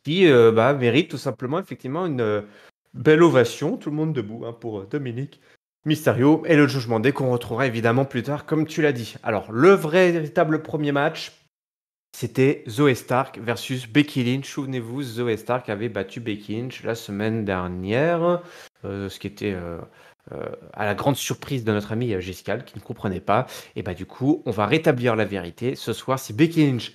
mérite tout simplement effectivement une belle ovation, tout le monde debout hein, pour Dominique Mysterio et le Judgment Day qu'on retrouvera évidemment plus tard, comme tu l'as dit. Alors, le véritable premier match, c'était Zoey Stark versus Becky Lynch. Souvenez-vous, Zoey Stark avait battu Becky Lynch la semaine dernière, ce qui était à la grande surprise de notre ami Jessica, qui ne comprenait pas. Et du coup, on va rétablir la vérité. Ce soir, si Becky Lynch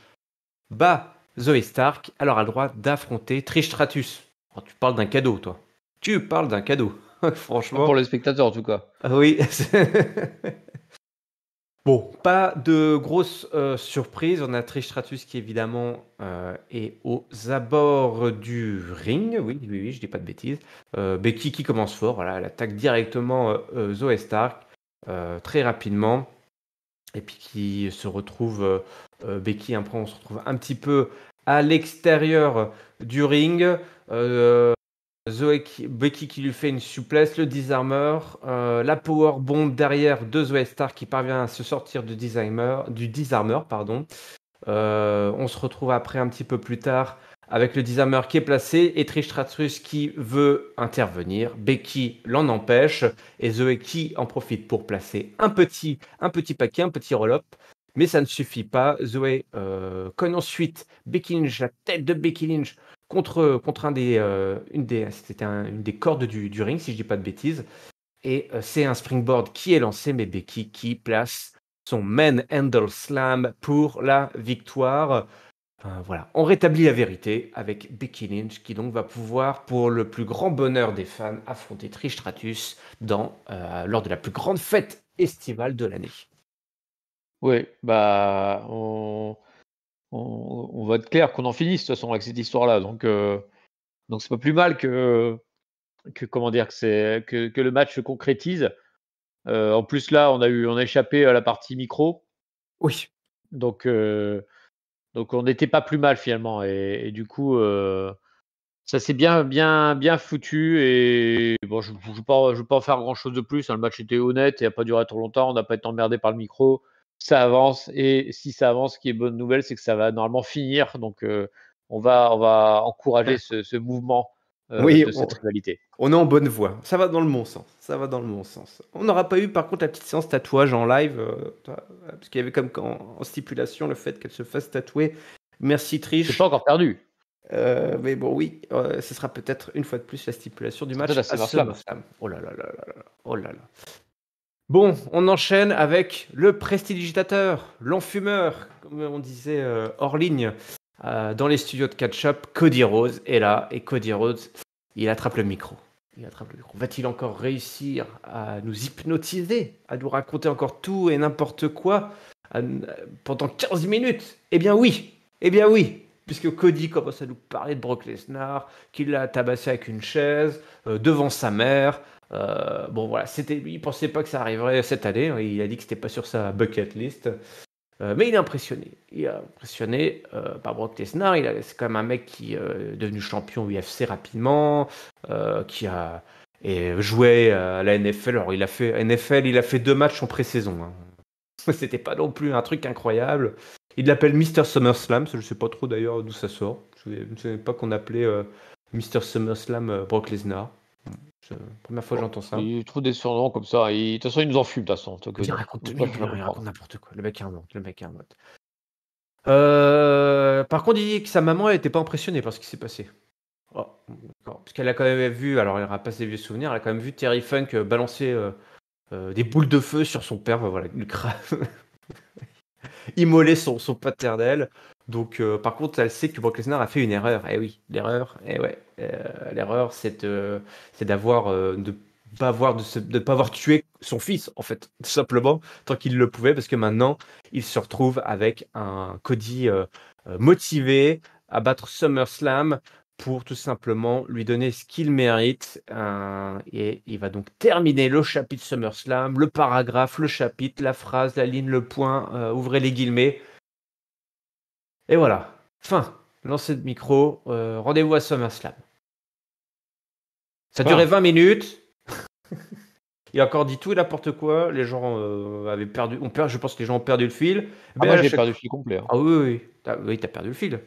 bat Zoey Stark, elle aura le droit d'affronter Trish Stratus. Oh, tu parles d'un cadeau, toi. Tu parles d'un cadeau. Pas Franchement. pour les spectateurs, en tout cas. Oui. Bon, pas de grosses surprises. On a Trish Stratus qui évidemment est aux abords du ring. Oui, je dis pas de bêtises. Becky qui commence fort. Voilà, elle attaque directement Zoey Stark très rapidement. Et puis qui se retrouve, Becky, après on se retrouve un petit peu à l'extérieur du ring. Becky qui lui fait une souplesse, le disarmer, la powerbomb derrière de Zoey Stark qui parvient à se sortir du disarmer. On se retrouve après un petit peu plus tard avec le disarmer qui est placé et Trish Stratus qui veut intervenir. Becky l'en empêche et Zoey qui en profite pour placer un petit paquet, un petit roll-up. Mais ça ne suffit pas. Zoey cogne ensuite Becky Lynch, la tête de Becky Lynch contre une des cordes du ring, si je dis pas de bêtises. Et c'est un springboard qui est lancé, mais Becky qui place son main handle slam pour la victoire. Voilà, on rétablit la vérité avec Becky Lynch qui donc va pouvoir, pour le plus grand bonheur des fans, affronter Trish Stratus lors de la plus grande fête estivale de l'année. Oui, on va être clair qu'on en finisse de toute façon avec cette histoire-là. Donc c'est pas plus mal que comment dire que le match se concrétise. En plus là, on a échappé à la partie micro. Oui. Donc on n'était pas plus mal finalement et du coup ça s'est bien foutu et bon je veux pas en faire grand chose de plus hein. Le match était honnête et a pas duré trop longtemps, on n'a pas été emmerdé par le micro, ça avance et si ça avance, ce qui est bonne nouvelle, c'est que ça va normalement finir donc on va encourager ce mouvement Oui, de cette rivalité. on est en bonne voie. Ça va dans le bon sens. On n'aura pas eu, par contre, la petite séance tatouage en live, parce qu'il y avait comme en stipulation le fait qu'elle se fasse tatouer. Merci Trish. C'est pas encore perdu. Mais bon, oui, ce sera peut-être une fois de plus la stipulation du match Peut-être à à SummerSlam. SummerSlam. Oh là là là là là. Oh là là. Bon, on enchaîne avec le prestidigitateur, l'enfumeur, comme on disait hors ligne, dans les studios de catch-up. Cody Rhodes est là, et Cody Rhodes, il attrape le micro. Va-t-il encore réussir à nous hypnotiser, à nous raconter encore tout et n'importe quoi pendant 15 minutes? Eh bien oui, puisque Cody commence à nous parler de Brock Lesnar, qu'il l'a tabassé avec une chaise, devant sa mère. Bon voilà, il pensait pas que ça arriverait cette année. Il a dit que c'était pas sur sa bucket list. Mais il est impressionné. Par Brock Lesnar. C'est quand même un mec qui est devenu champion UFC rapidement, qui a joué à la NFL. Alors il a fait 2 matchs en pré-saison. Hein. C'était pas non plus un truc incroyable. Il l'appelle Mr. SummerSlam. Je sais pas trop d'ailleurs d'où ça sort. Je ne savais pas qu'on appelait Mr. SummerSlam Brock Lesnar. C'est la première fois que j'entends ça. Il trouve des surnoms comme ça. De toute façon, il nous en fume, de toute façon. Il raconte n'importe quoi. Le mec est un mode. Par contre, il dit que sa maman n'était pas impressionnée par ce qui s'est passé. Oh, parce qu'elle a quand même vu, alors elle aura pas ses vieux souvenirs, elle a quand même vu Terry Funk balancer des boules de feu sur son père. Voilà, immoler son paternel. Donc, par contre, elle sait que Brock Lesnar a fait une erreur. Eh oui, l'erreur, l'erreur, c'est d'avoir de pas avoir tué son fils, en fait, tout simplement, tant qu'il le pouvait, parce que maintenant, il se retrouve avec un Cody motivé à battre SummerSlam pour tout simplement lui donner ce qu'il mérite. Et il va donc terminer le chapitre SummerSlam, le paragraphe, le chapitre, la phrase, la ligne, le point, ouvrez les guillemets. Et voilà, fin. Lancez le micro, rendez-vous à SummerSlam. Ça durait 20 minutes. Il a encore dit tout et n'importe quoi. Les gens avaient perdu. Je pense que les gens ont perdu le fil. Moi, j'ai perdu le fil complet. Ah oui. T'as perdu le fil.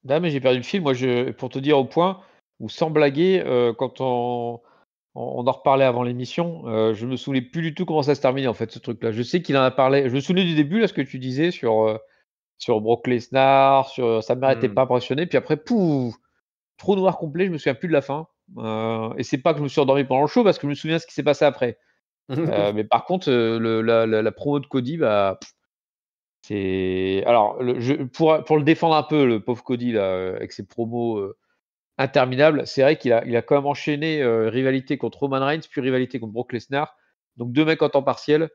Mais j'ai perdu le fil. Moi, pour te dire au point où, sans blaguer, quand on en reparlait avant l'émission, je me souvenais plus du tout comment ça se terminait en fait ce truc-là. Je sais qu'il en a parlé. Je me souvenais du début là, ce que tu disais sur Brock Lesnar, sur sa mère était pas impressionnée. Puis après, pouf, trou noir complet. Je me souviens plus de la fin. Et c'est pas que je me suis endormi pendant le show parce que je me souviens de ce qui s'est passé après. Mais par contre, la promo de Cody, bah, c'est alors pour le défendre un peu, le pauvre Cody là, avec ses promos interminables. C'est vrai qu'il a quand même enchaîné rivalité contre Roman Reigns, puis rivalité contre Brock Lesnar. Donc 2 mecs en temps partiel.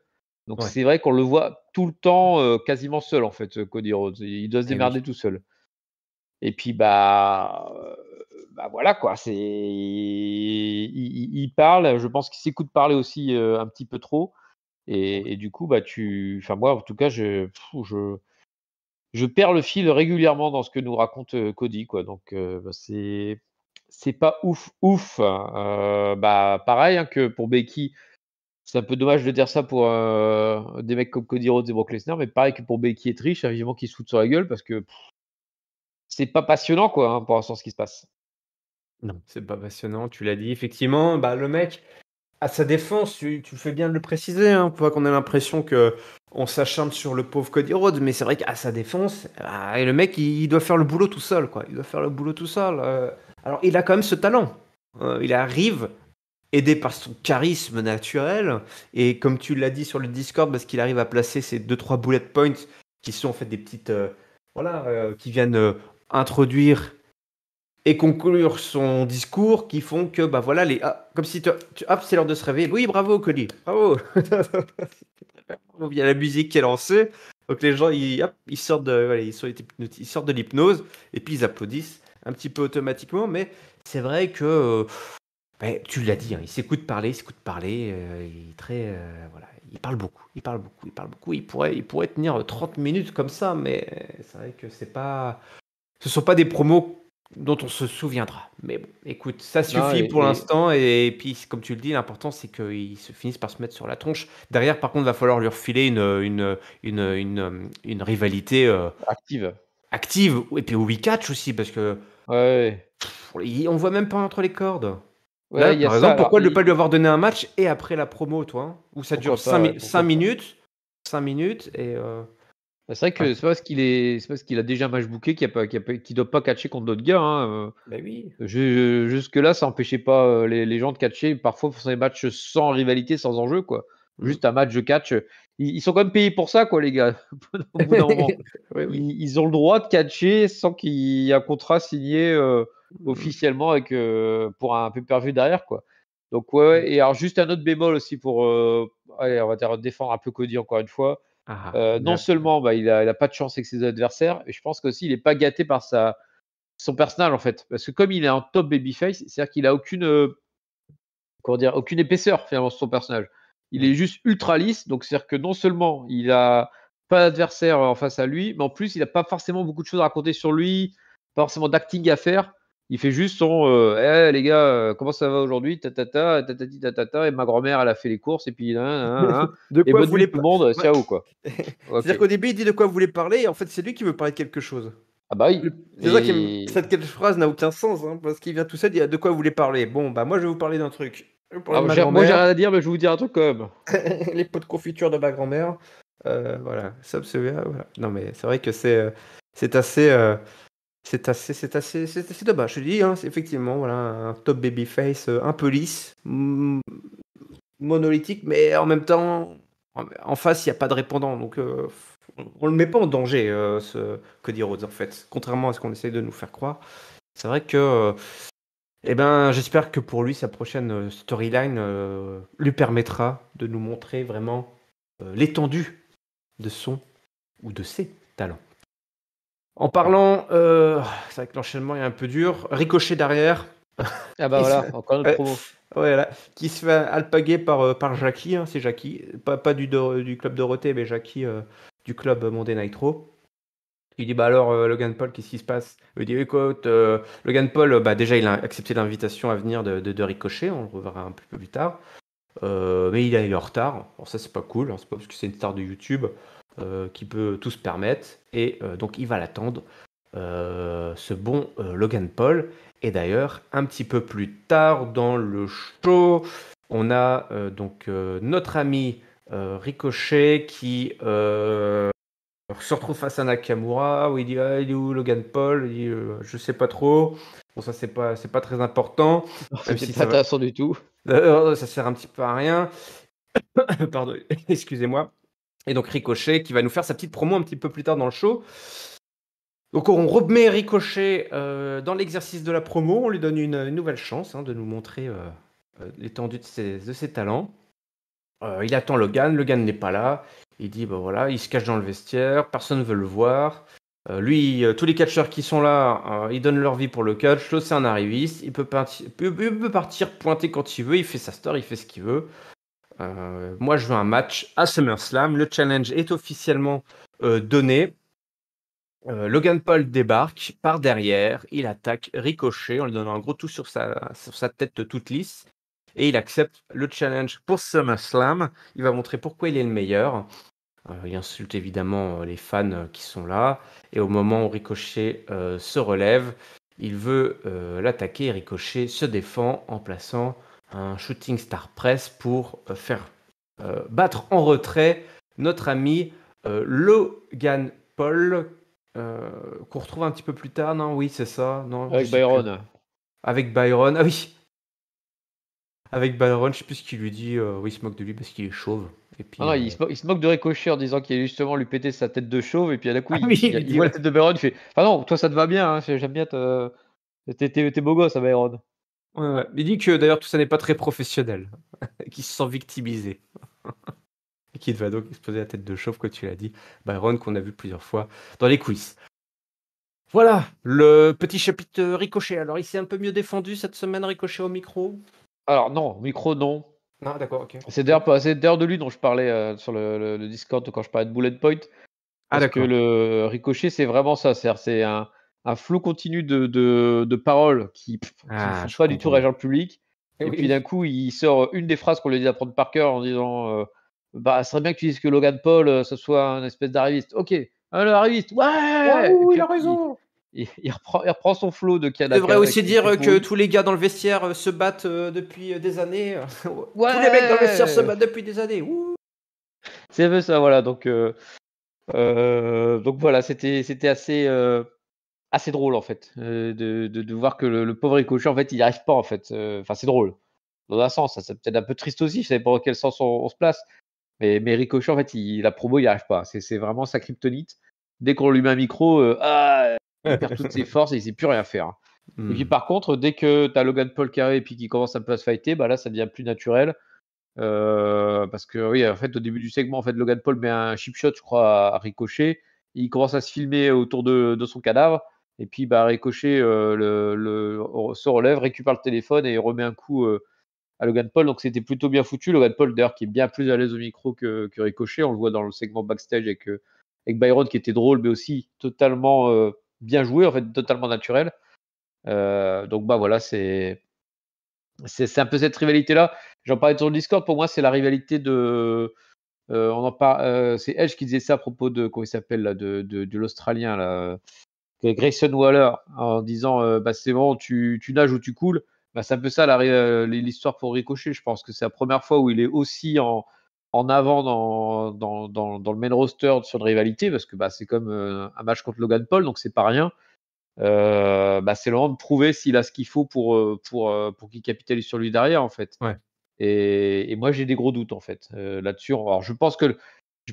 Donc Ouais. c'est vrai qu'on le voit tout le temps quasiment seul en fait, Cody Rhodes. Il doit se démerder tout seul. Et puis bah voilà quoi. Il parle. Je pense qu'il s'écoute parler aussi un petit peu trop. Et du coup moi en tout cas je perds le fil régulièrement dans ce que nous raconte Cody quoi. Donc c'est pas ouf. Pareil que pour Becky, c'est un peu dommage de dire ça pour des mecs comme Cody Rhodes et Brock Lesnar, mais pareil que pour Becky et Trish, évidemment qu'ils se foutent sur la gueule parce que c'est pas passionnant quoi pour l'instant ce qui se passe. Non, c'est pas passionnant, tu l'as dit. Effectivement, le mec, à sa défense, tu fais bien de le préciser, hein, pour pas qu'on ait l'impression qu'on s'acharne sur le pauvre Cody Rhodes, mais c'est vrai qu'à sa défense, le mec, il doit faire le boulot tout seul, quoi. Il doit faire le boulot tout seul. Alors, il a quand même ce talent. Il arrive, aidé par son charisme naturel, et comme tu l'as dit sur le Discord, parce qu'il arrive à placer ces 2-3 bullet points qui sont en fait des petites... qui viennent introduire et conclure son discours, qui font que comme si c'est l'heure de se réveiller. Oui, bravo Cody, bravo. Il y a la musique qui est lancée, donc les gens ils sortent ils sortent de l'hypnose et puis ils applaudissent un petit peu automatiquement. Mais c'est vrai que tu l'as dit, hein, il s'écoute parler, il est très il parle beaucoup. Il pourrait tenir 30 minutes comme ça, mais c'est vrai que ce sont pas des promos dont on se souviendra. Mais bon, écoute, ça suffit pour l'instant. Et puis, comme tu le dis, l'important, c'est qu'ils se finissent par se mettre sur la tronche. Derrière, par contre, il va falloir lui refiler une rivalité active. Et puis au We Catch aussi, parce que on voit même pas entre les cordes. Là, par exemple, pourquoi ne pas lui avoir donné un match et après la promo, toi, où ça dure 5 minutes 5 minutes et... C'est vrai que c'est parce qu'il a déjà un match booké qu'il doit pas catcher contre d'autres gars. Hein. oui. Jusque-là, ça n'empêchait pas les gens de catcher. Parfois, pour des matchs sans rivalité, sans enjeu, quoi. Juste un match de catch. Ils sont quand même payés pour ça, quoi, les gars. Au bout d'un moment. Oui. Ils ont le droit de catcher sans qu'il y ait un contrat signé officiellement avec, pour un pay-per-view derrière, quoi. Donc, Et alors, juste un autre bémol aussi pour allez, on va dire, défendre un peu Cody encore une fois. Non seulement il a pas de chance avec ses adversaires, et je pense qu'aussi il est pas gâté par son personnage en fait. Parce que comme il est un top babyface, c'est-à-dire qu'il a aucune épaisseur finalement sur son personnage. Il est juste ultra lisse, donc c'est-à-dire que non seulement il a pas d'adversaire en face à lui, mais en plus il a pas forcément beaucoup de choses à raconter sur lui, pas forcément d'acting à faire. Il fait juste son les gars, comment ça va aujourd'hui, tatata, tatati tatata, et ma grand-mère elle a fait les courses et puis de et quoi bonne nuit tout le monde, ciao quoi. C'est-à-dire qu'au début il dit de quoi vous voulez parler et en fait c'est lui qui veut parler de quelque chose. Ah bah oui. C'est ça cette phrase n'a aucun sens, hein, parce qu'il vient tout seul, il dit de quoi vous voulez parler. Bon moi je vais vous parler d'un truc. Moi j'ai rien à dire, mais je vais vous dire un truc quand même. Les pots de confiture de ma grand-mère. Voilà, ça me souvient. Voilà. Non mais c'est vrai que c'est assez. C'est assez dommage, je te dis, hein, c'est effectivement voilà, un top babyface un peu lisse, monolithique, mais en même temps, En face, il n'y a pas de répondant, donc on le met pas en danger, ce Cody Rhodes, en fait. Contrairement à ce qu'on essaye de nous faire croire. C'est vrai que j'espère que pour lui, sa prochaine storyline lui permettra de nous montrer vraiment l'étendue de son ou de ses talents. En parlant, c'est vrai que l'enchaînement est un peu dur. Ricochet derrière. Ah bah voilà, encore une autre promo. Voilà, qui se fait alpaguer par Jackie, hein, c'est Jackie, pas du club Dorothée, mais Jackie du club Monday Nitro. Il dit bah alors Logan Paul, qu'est-ce qui se passe? Il dit écoute, Logan Paul, déjà il a accepté l'invitation à venir de Ricochet, on le reverra un peu plus tard. Mais il est en retard. Bon, ça c'est pas cool, hein, c'est pas parce que c'est une star de YouTube qui peut tout se permettre. Et donc il va l'attendre, ce bon Logan Paul. Et d'ailleurs, un petit peu plus tard dans le show, on a donc notre ami Ricochet qui se retrouve face à Nakamura, où il dit il est où Logan Paul? Il dit je sais pas trop. Bon, ça c'est pas très important. Même C'était si pas ça va. intéressant du tout. Ça sert un petit peu à rien. Pardon, excusez-moi. Et donc Ricochet qui va nous faire sa petite promo un petit peu plus tard dans le show. Donc on remet Ricochet dans l'exercice de la promo, on lui donne une nouvelle chance de nous montrer l'étendue de ses talents. Il attend Logan n'est pas là. Il dit bah voilà, il se cache dans le vestiaire, personne ne veut le voir. Lui, tous les catcheurs qui sont là, ils donnent leur vie pour le catch. L'autre c'est un arriviste, il peut partir pointer quand il veut, il fait sa star, il fait ce qu'il veut. Moi je veux un match à SummerSlam, le challenge est officiellement donné. Logan Paul débarque par derrière, il attaque Ricochet en lui donnant un gros coup sur sa tête toute lisse et il accepte le challenge pour SummerSlam. Il va montrer pourquoi il est le meilleur. Il insulte évidemment les fans qui sont là et au moment où Ricochet se relève, il veut l'attaquer. Ricochet se défend en plaçant un shooting star press pour faire battre en retrait notre ami Logan Paul. Qu'on retrouve un petit peu plus tard, non? Oui, c'est ça. Non, Avec je sais plus. Byron. Avec Byron, ah oui. Avec Byron, je sais plus ce qu'il lui dit. Oui, il se moque de lui parce qu'il est chauve. Et puis, Ah non, il se moque de Ricochet en disant qu'il allait justement lui péter sa tête de chauve, et puis à la coup, ah oui, il lui il dit, voit ouais. la tête de Byron, il fait ah non, toi ça te va bien, hein, j'aime bien, t'es beau gosse, hein, Byron. Ouais, ouais. Il dit que d'ailleurs tout ça n'est pas très professionnel, qu'il se sent victimisé. Et qu'il va donc exploser la tête de chauve, comme tu l'as dit. Byron, qu'on a vu plusieurs fois dans les quiz. Voilà, le petit chapitre Ricochet. Alors, il s'est un peu mieux défendu cette semaine, Ricochet au micro? Alors non, micro non. Non, d'accord, ok. C'est d'ailleurs de lui dont je parlais sur le Discord quand je parlais de Bullet Point. Ah, Parce que d'accord. le Ricochet, c'est vraiment ça. C'est un flot continu de paroles qui Ah, font je pas du tout comprends mieux. réagir le public. Et puis d'un Oui. coup, il sort une des phrases qu'on lui dit d'apprendre par cœur en disant bah, ça serait bien que tu dises que Logan Paul, ce soit un espèce d'arriviste. Ok, un arriviste, ouais. Et Waouh, puis il a après, raison. il reprend son flot de Tu devrais aussi canapé dire que pourri. tous les gars dans le vestiaire se battent depuis des années. Tous les mecs dans le vestiaire se Ouais, battent depuis des années. Ouh. c'est un peu ça, voilà. Donc voilà, c'était assez drôle en fait, de voir que le pauvre Ricochet en fait il n'y arrive pas en fait. Enfin c'est drôle dans un sens, ça c'est peut-être un peu triste aussi, je sais pas dans quel sens on se place, mais Ricochet en fait la promo il n'y arrive pas, c'est vraiment sa kryptonite. Dès qu'on lui met un micro, il perd toutes ses forces et il sait plus rien faire. Et puis Hmm. par contre, dès que tu as Logan Paul qui arrive et puis qui commence un peu à se fighter, bah là ça devient plus naturel. Parce que oui, en fait, au début du segment, en fait, Logan Paul met un chip shot, je crois, à Ricochet. Il commence à se filmer autour de son cadavre. Et puis, bah, Ricochet se relève, récupère le téléphone et remet un coup à Logan Paul. Donc, c'était plutôt bien foutu. Logan Paul, d'ailleurs, qui est bien plus à l'aise au micro que Ricochet. On le voit dans le segment backstage avec Byron, qui était drôle, mais aussi totalement bien joué, en fait, totalement naturel. Donc, bah voilà, c'est un peu cette rivalité-là. J'en parlais sur le Discord. Pour moi, c'est la rivalité de. On en parle. C'est Edge qui disait ça à propos de comment il s'appelle là, de l'Australien là, Grayson Waller, en disant bah c'est bon, tu nages ou tu coules. Bah, c'est un peu ça l'histoire pour Ricochet. Je pense que c'est la première fois où il est aussi en avant dans le main roster sur une rivalité, parce que bah, c'est comme un match contre Logan Paul, donc c'est pas rien. Bah, c'est le moment de prouver s'il a ce qu'il faut pour qu'il capitalise sur lui derrière en fait. Ouais. Et moi, j'ai des gros doutes en fait là-dessus. Alors, je pense qu'il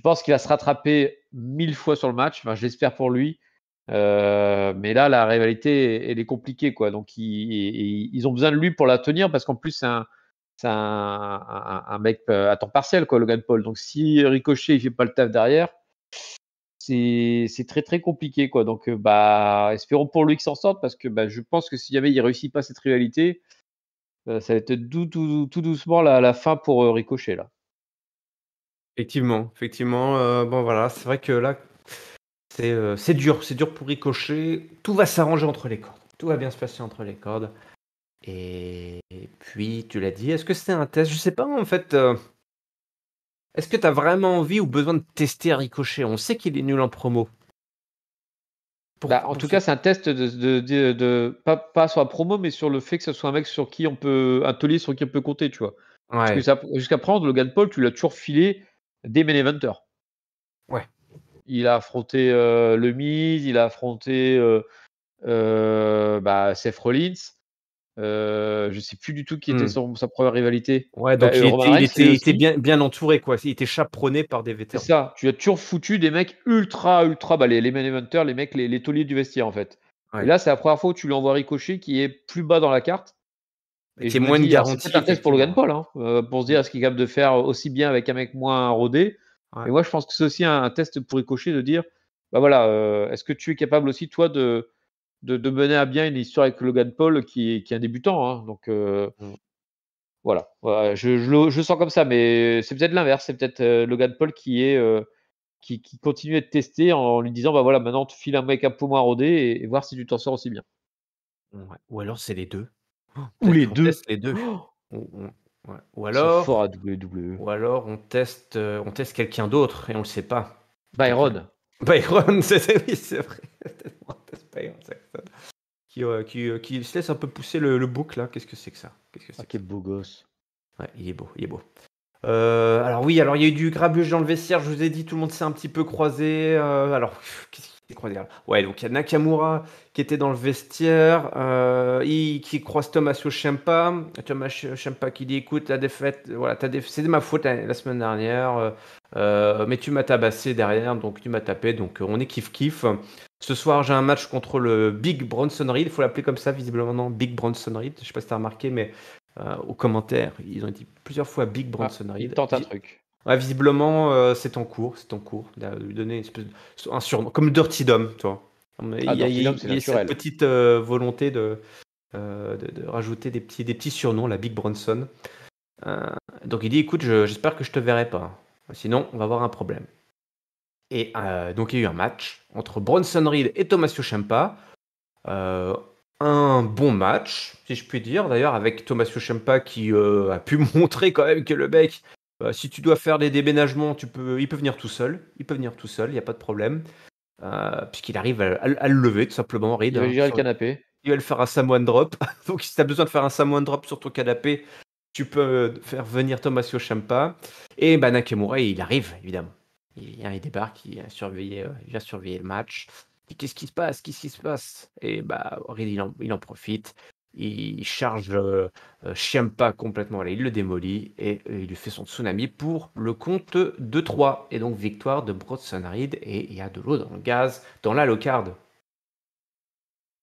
va se rattraper 1000 fois sur le match. Enfin, je l'espère pour lui. Mais là, la rivalité, elle est compliquée, quoi. Donc, ils ont besoin de lui pour la tenir parce qu'en plus, c'est un mec à temps partiel, quoi, Logan Paul. Donc, si Ricochet, il fait pas le taf derrière, c'est très, très compliqué, quoi. Donc, espérons pour lui qu'il s'en sorte parce que je pense que si jamais il réussit pas cette rivalité, ça va être tout doucement la fin pour Ricochet, là. Effectivement, bon voilà, c'est vrai que là, c'est dur pour Ricochet. Tout va s'arranger entre les cordes. Tout va bien se passer entre les cordes. Et puis, tu l'as dit, est-ce que c'est un test? Je sais pas, en fait. Est-ce que tu as vraiment envie ou besoin de tester Ricochet? On sait qu'il est nul en promo. En tout cas, c'est un test pas sur la promo, mais sur le fait que ce soit un mec sur qui on peut, un taulier sur qui on peut compter, tu vois. Parce que Ouais, jusqu'à présent, Logan Paul, tu l'as toujours filé des main eventers. ouais. Il a affronté le Miz, il a affronté Seth Rollins. Je sais plus du tout qui était sa première rivalité. Ouais, donc Roman Reigns, il était aussi. bien entouré, quoi. Il était chaperonné par des C'est vétérans. ça. Tu as toujours foutu des mecs ultra, les main eventers, les mecs, les tauliers du vestiaire, en fait. Et Ouais. là, c'est la première fois où tu l'envoies Ricochet qui est plus bas dans la carte. Et Qui est je me moins de dis, alors c'est garantie, peut-être un test pour Logan effectivement. Paul, hein, pour se dire est-ce qu'il est capable de faire aussi bien avec un mec moins rodé. Ouais. Et moi, je pense que c'est aussi un test pour Ricochet de dire, est-ce que tu es capable aussi, toi, de mener à bien une histoire avec Logan Paul qui est un débutant, hein. Donc, voilà. Je sens comme ça, mais c'est peut-être l'inverse. C'est peut-être Logan Paul qui continue à être testé en lui disant, maintenant, tu files un mec un peu moins rodé et voir si tu t'en sors aussi bien. Ouais. Ou alors c'est les deux. Ou Peut-être les qu'on deux. teste les deux. Oh, Ouais. ils sont forts à WWE. Ou alors on teste quelqu'un d'autre et on le sait pas. Byron. Byron, oui, c'est vrai. On teste Byron Saxton. Qui se laisse un peu pousser le bouc là. Qu'est-ce que c'est que ça? Quel beau gosse. Ouais, il est beau. Alors oui, il y a eu du grabuge dans le vestiaire, je vous ai dit, tout le monde s'est un petit peu croisé. Qu'est-ce qui s'est croisé là? Ouais, donc il y a Nakamura qui était dans le vestiaire, qui croise Tommaso Ciampa. Tommaso Ciampa qui dit, écoute, la défaite, voilà, c'est de ma faute la semaine dernière, mais tu m'as tabassé derrière, donc tu m'as tapé, donc on est kiff-kiff. Ce soir, j'ai un match contre le Big Bronson Reed, il faut l'appeler comme ça, visiblement, non, Big Bronson Reed, je sais pas si t'as remarqué, mais aux commentaires, ils ont dit plusieurs fois Big Bronson Il Reed. tente un truc. Ouais, visiblement, c'est en cours, de lui donner un surnom, comme Dirty Dom, tu vois. Dirty Dom, c'est Il y a cette naturel. petite volonté de rajouter des petits surnoms, la Big Bronson. Donc il dit, écoute, j'espère que je te verrai pas. Sinon, on va avoir un problème. Et donc il y a eu un match entre Bronson Reed et Tommaso Ciampa. Un bon match, si je puis dire, d'ailleurs, avec Tommaso Ciampa qui a pu montrer quand même que le mec, si tu dois faire des déménagements, il peut venir tout seul. Il n'y a pas de problème. Puisqu'il arrive à le lever, tout simplement, Reed. Il va gérer le canapé. Il va le faire un Samoan Drop. Donc, si tu as besoin de faire un Samoan Drop sur ton canapé, tu peux faire venir Tommaso Ciampa. Et Nakamura, il arrive, évidemment. Il débarque, il vient surveiller le match. Et qu'est-ce qui se passe? Et Reed, il en profite. Il charge Ciampa complètement. Là, il le démolit et il lui fait son tsunami pour le compte de 3. Et donc, victoire de Bronson Reed. Et il y a de l'eau dans le gaz dans la low-card.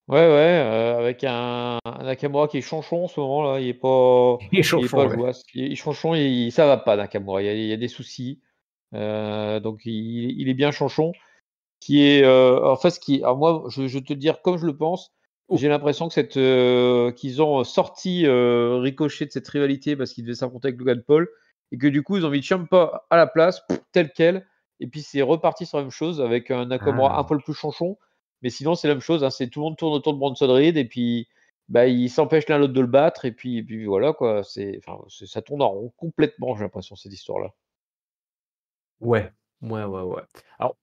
Ouais, avec un Nakamura qui est chanchon en ce moment-là. Il est pas, Il est il est pas chauffant, ouais. jouasse. Il est chanchon, ça va pas, Nakamura. Il y a des soucis. Donc, il est bien chanchon. Qui est, en fait, alors moi, je te le dire comme je le pense. Oh. J'ai l'impression qu'ils ont sorti Ricochet de cette rivalité parce qu'il devait s'affronter avec Logan Paul et que du coup, ils ont mis Ciampa à la place, tel quel. Et puis, c'est reparti sur la même chose avec un Nakamura un Ah. peu plus chanchon. Mais sinon, c'est la même chose, hein, c'est tout le monde tourne autour de Bronson Reed et puis ils s'empêchent l'un l'autre de le battre. Et puis voilà, quoi. Ça tourne en rond complètement, j'ai l'impression, cette histoire-là. Ouais. Ouais. Alors,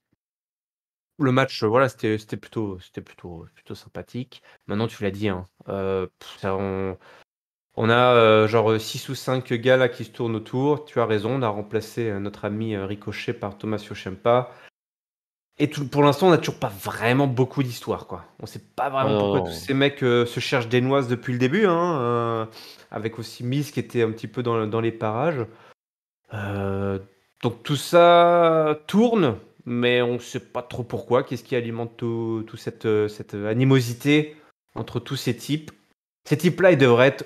le match, voilà, c'était plutôt sympathique. Maintenant, tu l'as dit, hein, on a genre 6 ou 5 gars là qui se tournent autour. Tu as raison, on a remplacé notre ami Ricochet par Tommaso Ciampa. Et pour l'instant, on n'a toujours pas vraiment beaucoup d'histoire, quoi. On sait pas Ah vraiment pourquoi tous non. ces mecs se cherchent des noises depuis le début, hein, avec aussi Miz qui était un petit peu dans les parages. Donc tout ça tourne, mais on ne sait pas trop pourquoi. Qu'est-ce qui alimente tout cette animosité entre tous ces types? Ces types-là, ils devraient être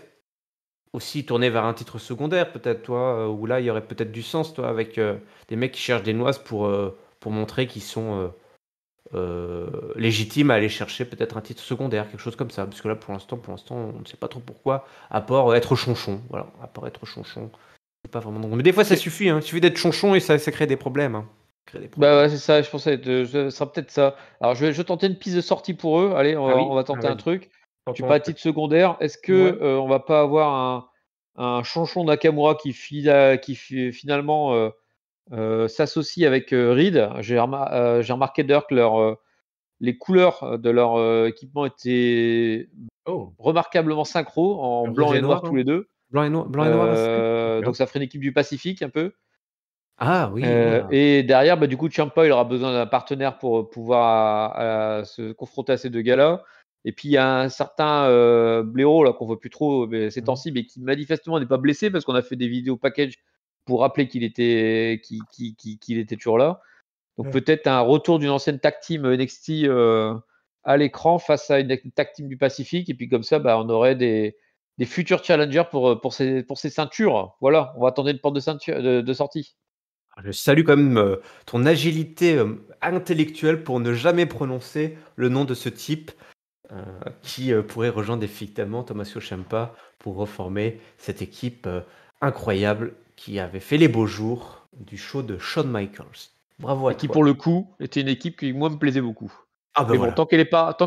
aussi tournés vers un titre secondaire, peut-être, toi, où là, il y aurait peut-être du sens, toi, avec des mecs qui cherchent des noises pour montrer qu'ils sont légitimes à aller chercher peut-être un titre secondaire, quelque chose comme ça. Parce que là, pour l'instant, on ne sait pas trop pourquoi, à part être chonchon. Voilà, à part être chonchon. C'est pas vraiment. Mais des fois, ça suffit. Hein. Il suffit d'être chonchon et ça crée des problèmes. Hein. Crée des Bah problèmes. ouais, c'est ça, je pensais, ce sera peut-être ça. Alors je vais tenter une piste de sortie pour eux. Allez, Ah on oui? va Ah, tenter un vas-y. truc. Tu Tentons un parlais de truc. titre secondaire. Est-ce Ouais. que on va pas avoir un Chonchon Nakamura qui finalement s'associe avec Reed? J'ai remarqué d'ailleurs que les couleurs de leur équipement étaient Oh. remarquablement synchro, en Le rouge blanc et et noir noir, tous hein. les deux. Blanc et noir aussi. Donc D'accord. ça ferait une équipe du Pacifique un peu. Ah oui, oh là. Et derrière, bah, du coup, Ciampa, il aura besoin d'un partenaire pour pouvoir se confronter à ces 2 gars-là. Et puis il y a un certain, blaireau là qu'on voit plus trop, ces Mhm. temps-ci, mais qui manifestement n'est pas blessé parce qu'on a fait des vidéos package pour rappeler qu'il était toujours là. Donc Ouais. peut-être un retour d'une ancienne tag team NXT, à l'écran face à une tag team du Pacifique et puis comme ça, bah, on aurait des futurs challengers pour ces ceintures. Voilà, on va attendre une porte de sortie. Je salue quand même ton agilité intellectuelle pour ne jamais prononcer le nom de ce type qui pourrait rejoindre effectivement Tommaso Ciampa pour reformer cette équipe incroyable qui avait fait les beaux jours du show de Shawn Michaels. Bravo à Et qui, toi. pour le coup, était une équipe qui, moi, me plaisait beaucoup. Ah ben Mais bon, voilà. tant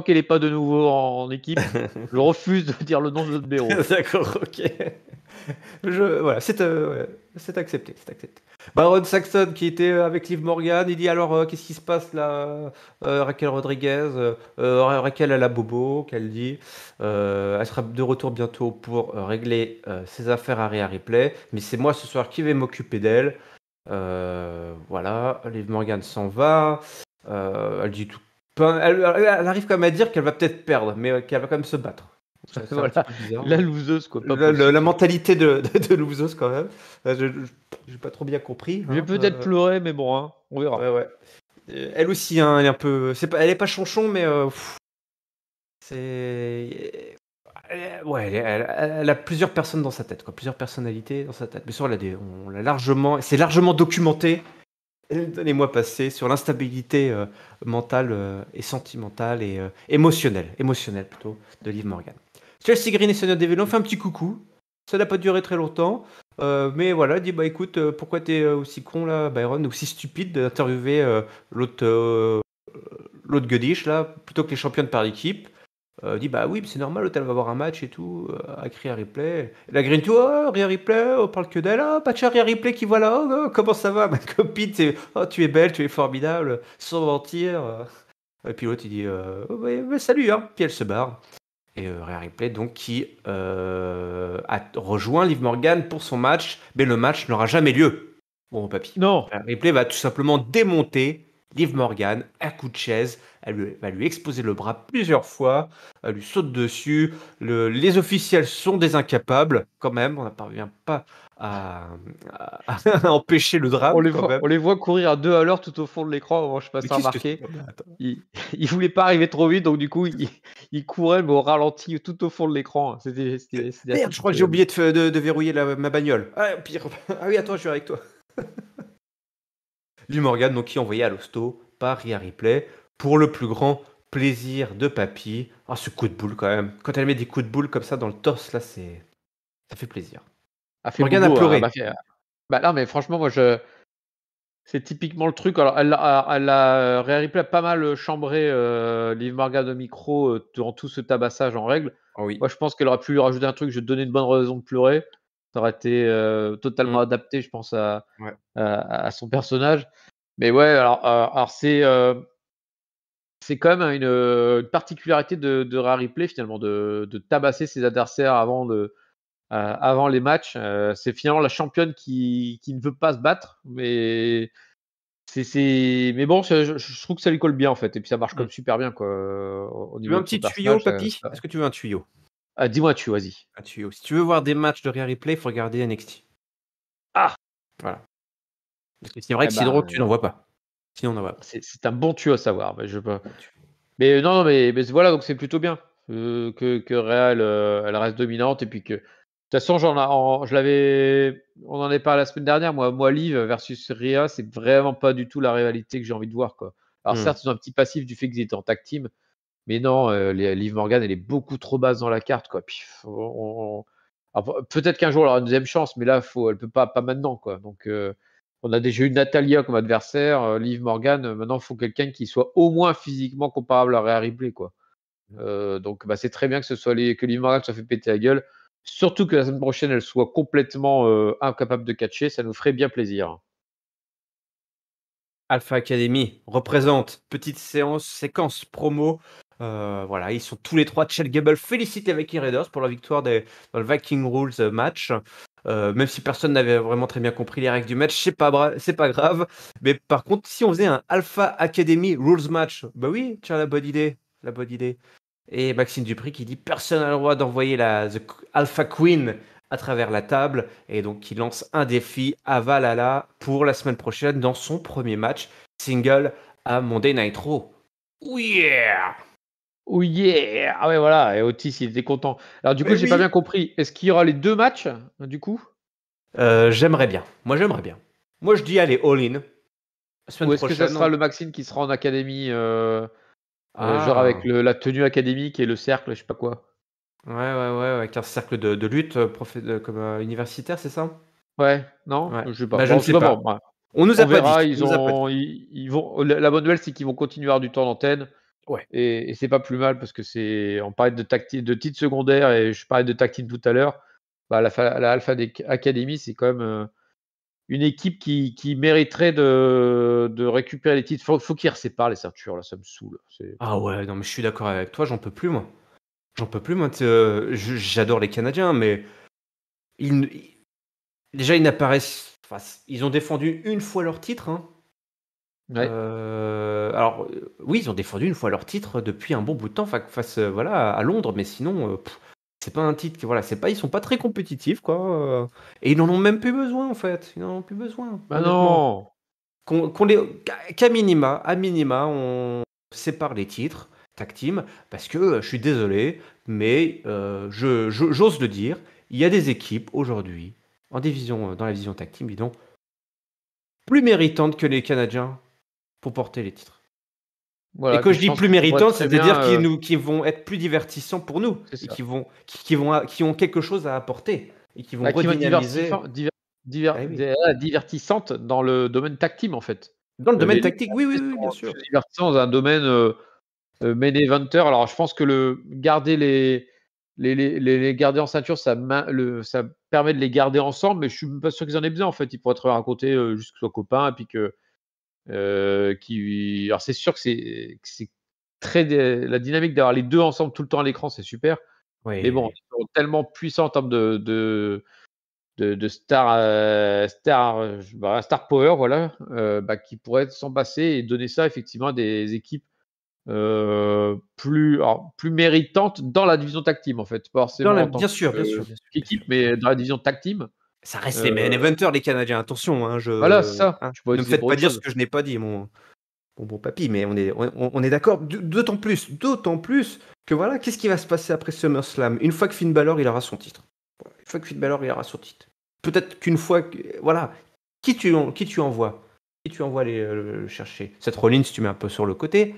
qu'elle est pas de nouveau en équipe, je refuse de dire le nom de notre blaireau. D'accord, ok. Voilà, c'est accepté, c'est accepté. Baron Saxon qui était avec Liv Morgan, il dit alors qu'est-ce qui se passe là Raquel Rodriguez, Raquel à la bobo, qu'elle dit. Elle sera de retour bientôt pour régler ses affaires à Rhea Ripley, mais c'est moi ce soir qui vais m'occuper d'elle. Voilà, Liv Morgan s'en va. Elle dit tout. Enfin, elle arrive quand même à dire qu'elle va peut-être perdre, mais qu'elle va quand même se battre. C'est un petit Voilà, peu bizarre. la loseuse, quoi, pas La possible. mentalité de Louzos quand même. J'ai pas trop bien compris. Je vais Hein, peut-être pleurer, mais bon, hein, on verra. ouais, ouais. Elle aussi, hein, elle est un peu. Elle est pas chonchon, mais c'est. Ouais, elle a plusieurs personnes dans sa tête, quoi, plusieurs personnalités dans sa tête. Mais sûr, on l'a largement, c'est largement documenté dans les mois passés sur l'instabilité mentale et sentimentale et émotionnelle plutôt, de Liv Morgan. Chelsea Green et Sonia Deville ont fait un petit coucou. Ça n'a pas duré très longtemps. Mais voilà, elle dit bah écoute, pourquoi t'es aussi con là, Byron, aussi stupide d'interviewer l'autre l'autre Goodish là, plutôt que les championnes par équipe. Dit bah oui, mais c'est normal, l'autre elle va avoir un match et tout, avec Rhea Ripley. Et la Green, tout, oh, Rhea Ripley, on parle que d'elle, oh, pas de Rhea Ripley qui voilà, oh, oh, comment ça va, ma copine, oh, tu es belle, tu es formidable, sans mentir. Et puis l'autre il dit oh, ouais, salut, hein, puis elle se barre. Et Rhea Ripley, donc, qui a rejoint Liv Morgan pour son match, mais le match n'aura jamais lieu. Bon, papy. Non, Rhea Ripley va tout simplement démonter Liv Morgan à coup de chaise. Elle va lui exposer le bras plusieurs fois. Elle lui saute dessus. Les officiels sont des incapables, quand même. On ne parvient pas à, à empêcher le drame, quand même. on les voit courir à 2 à l'heure tout au fond de l'écran. Bon, je sais pas si Mais t'as qu'est-ce que c'est? remarqué. Oh, mais attends. Il voulait pas arriver trop vite, donc du coup, il courait, mais au ralenti tout au fond de l'écran. C'était assez Merde, je crois que j'ai pitoyable. oublié de verrouiller ma bagnole. Ah, pire. Ah oui, attends, je suis avec toi. Liv Morgan, donc, qui est envoyé à l'hosto par Rhea Ripley pour le plus grand plaisir de papy. Ah, ce coup de boule quand même. Quand elle met des coups de boule comme ça dans le torse, là, ça fait plaisir. A fait Morgan a bobo, hein, pleuré. bah, non, mais franchement, moi, c'est typiquement le truc. Alors, Rhea Ripley a pas mal chambré Liv Morgan au micro durant tout ce tabassage en règle. Oh oui. Moi, je pense qu'elle aurait pu lui rajouter un truc, je vais te donner une bonne raison de pleurer. Ça aurait été totalement Mm. adapté, je pense, Ouais. à son personnage. Mais ouais, alors c'est quand même une particularité de Rhea Ripley, finalement, de tabasser ses adversaires avant les matchs. C'est finalement la championne qui ne veut pas se battre, mais Mais bon, je trouve que ça lui colle bien en fait, et puis ça marche Mm. comme super bien quoi, au Tu veux niveau un de son petit tuyau, personnage. papy? Est-ce que tu veux un tuyau? Ah, dis-moi, vas-y. Un tuyau. Si tu veux voir des matchs de Rare Replay, il faut regarder NXT. Ah, Voilà. Parce que c'est vrai eh que c'est drôle, tu ben, n'en vois pas. Sinon, on n'en voit pas. c'est un bon tuyau à savoir. Mais je peux. Bon, Mais non, mais voilà, donc c'est plutôt bien que Real, elle reste dominante, et puis que de toute façon, on en est parlé la semaine dernière. Moi, Liv versus Rhea, c'est vraiment pas du tout la rivalité que j'ai envie de voir quoi. Alors Hmm. certes, ils ont un petit passif du fait qu'ils étaient en tag team, mais non, Liv Morgan, elle est beaucoup trop basse dans la carte quoi. Puis alors, peut-être qu'un jour elle aura une deuxième chance, mais là, elle peut pas maintenant quoi. Donc on a déjà eu Natalia comme adversaire, Liv Morgan. Maintenant, il faut quelqu'un qui soit au moins physiquement comparable à Rhea Ripley quoi. Donc c'est très bien que que Liv Morgan soit fait péter la gueule. Surtout que la semaine prochaine, elle soit complètement incapable de catcher, ça nous ferait bien plaisir. Alpha Academy représente petite séquence promo. Voilà, ils sont tous les trois. Chad Gable félicité Viking Raiders pour la victoire dans le Viking Rules match. Même si personne n'avait vraiment très bien compris les règles du match, c'est pas grave. Mais par contre, si on faisait un Alpha Academy Rules match, bah oui, tiens, la bonne idée. La bonne idée. Et Maxime Dupri qui dit personne n'a le droit d'envoyer la Alpha Queen à travers la table, et donc il lance un défi à Valhalla pour la semaine prochaine dans son premier match single à Monday Night Raw. Oh yeah! Oh yeah! Ah ouais, voilà, et Otis, il était content. Alors du coup, Mais j'ai pas oui. bien compris. Est-ce qu'il y aura les 2 matchs, du coup? J'aimerais bien. Moi, j'aimerais bien. Moi, je dis allez, all-in. La semaine Ou est-ce que ça prochaine. sera le Maxime qui sera en académie, genre avec Ah. la tenue académique et le cercle, je sais pas quoi? Ouais, ouais, ouais, avec un cercle de lutte comme universitaire, c'est ça? Ouais, non? Ouais. Je sais pas. Bah, je Bon, ne en tout sais cas, bon, pas. bah, On nous on a pas dit. verra. On nous a pas dit. Ils vont. La bonne nouvelle, c'est qu'ils vont continuer à avoir du temps d'antenne. Ouais. Et c'est pas plus mal parce que on parlait de titres secondaires, et je parlais de tag team tout à l'heure. La Alpha Academy, c'est quand même une équipe qui mériterait de récupérer les titres. Faut qu'ils séparent les ceintures, là, ça me saoule. Ah ouais, non, mais je suis d'accord avec toi, j'en peux plus, moi. J'en peux plus, moi. J'adore les Canadiens, mais déjà, ils n'apparaissent. Enfin, ils ont défendu une fois leur titre. Hein. Ouais. Alors, oui, ils ont défendu une fois leur titre depuis un bon bout de temps face voilà, à Londres, mais sinon, c'est pas un titre. Voilà, ils sont pas très compétitifs, quoi. Et ils n'en ont même plus besoin, en fait. Ils n'en ont plus besoin, Bah honnêtement. non. Qu'à minima, on sépare les titres tag team, parce que je suis désolé, mais j'ose le dire, il y a des équipes aujourd'hui dans la division tag team, disons, plus méritantes que les Canadiens pour porter les titres. Et Voilà, quand puis je je dis pense plus qu'ils pourraient méritantes, très bien. c'est-à-dire qui vont être plus divertissants pour nous C'est et ça. qui ont quelque chose à apporter et qui vont Qui vont être redynamiser. Eh oui. divertissantes dans le domaine tag team, en fait. Dans le domaine Les tactique, oui, oui, oui, bien sont sûr. plus divertissants dans un domaine main eventer. Alors, je pense que garder les garder en ceinture, ça permet de les garder ensemble, mais je suis même pas sûr qu'ils en aient besoin, en fait. Ils pourraient être racontés juste qu'ils soient copains, et puis alors, c'est sûr que c'est très la dynamique d'avoir les 2 ensemble tout le temps à l'écran, c'est super. Mais Oui, bon, oui. ils sont tellement puissants en termes de star power, voilà, qui pourraient s'en passer et donner ça effectivement à des équipes plus méritantes dans la division tag team, en fait. Pas forcément en tant Bien sûr, bien sûr, bien sûr, bien sûr, qu'équipe, bien sûr. mais dans la division tag team. Ça reste les Heu, main eventers, les Canadiens. Attention, hein, voilà, c'est ça. Tu peux ne me utiliser faites pour pas autre dire ce chose. que je n'ai pas dit, mon bon papy, mais on est d'accord. D'autant plus que voilà, qu'est-ce qui va se passer après SummerSlam? Une fois que Finn Balor, il aura son titre. Voilà, une fois que Finn Balor, il aura son titre. Peut-être qu'une fois voilà, qui tu envoies? Qui tu envoies aller le chercher? Seth Rollins, tu mets un peu sur le côté.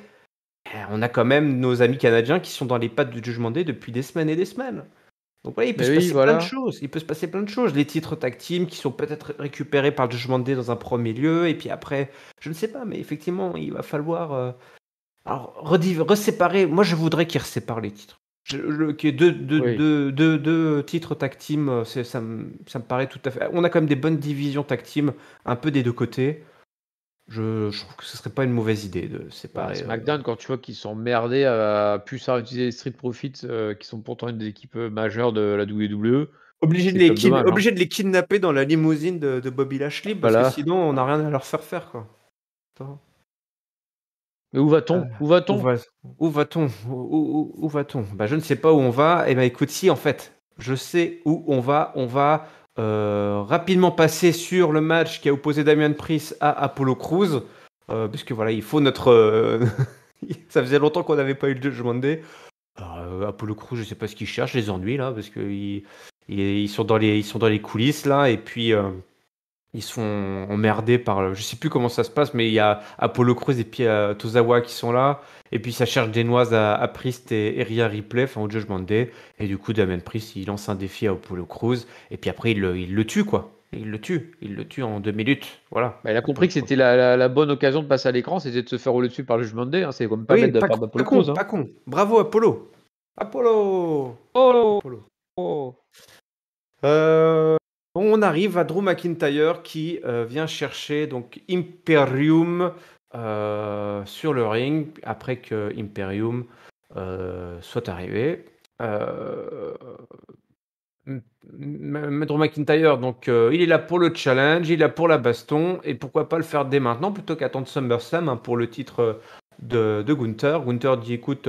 On a quand même nos amis canadiens qui sont dans les pattes du Judgment Day depuis des semaines et des semaines. Donc voilà, il peut Mais se oui, passer plein de voilà. choses. Il peut se passer plein de choses. Les titres tag team qui sont peut-être récupérés par le Judgment Day dans un premier lieu, et puis après, je ne sais pas, mais effectivement, il va falloir alors reséparer. Moi, je voudrais qu'ils reséparent les titres. Qu'il y ait Oui. deux titres tag team, ça me paraît tout à fait. On a quand même des bonnes divisions tag team, un peu des deux côtés. Je trouve que ce serait pas une mauvaise idée de séparer. SmackDown, quand tu vois qu'ils sont merdés à plus savoir utiliser les Street Profits, qui sont pourtant une des équipes majeures de la WWE, c'est comme dommage, hein. Obligé de les kidnapper dans la limousine de Bobby Lashley parce que Voilà. sinon on n'a rien à leur faire faire quoi. Attends. Mais où va-t-on? Où va-t-on? Où va-t-on? Où va-t-on? Bah, je ne sais pas où on va. Eh ben, écoute, si, en fait, je sais où on va. On va rapidement passer sur le match qui a opposé Damian Priest à Apollo Crews. Puisque voilà, il faut notre. Ça faisait longtemps qu'on n'avait pas eu le Judgment Day. Apollo Crews, je sais pas ce qu'ils cherchent, les ennuis là, parce qu'ils sont ils sont dans les coulisses là, et puis ils se font emmerder par. Je sais plus comment ça se passe, mais il y a Apollo Crews et puis Tozawa qui sont là. Et puis ça cherche des noises à Priest et Rhea Ripley, enfin au Judgment Day. Et du coup, Damien Priest, il lance un défi à Apollo Crews. Et puis après, il le tue, quoi. Il le tue. Il le tue en 2 minutes. Voilà. Bah, il a compris que c'était la bonne occasion de passer à l'écran, c'était de se faire rouler dessus par le Judgment Day. C'est quand même pas Oui, bête de la part d'Apollo Crews. pas con. Bravo, Apollo. Apollo. Oh, Apollo. oh. On arrive à Drew McIntyre qui vient chercher donc Imperium sur le ring après que Imperium soit arrivé. Drew McIntyre, donc il est là pour le challenge, il est là pour la baston, et pourquoi pas le faire dès maintenant plutôt qu'attendre SummerSlam hein, pour le titre de Gunther. Gunther dit écoute,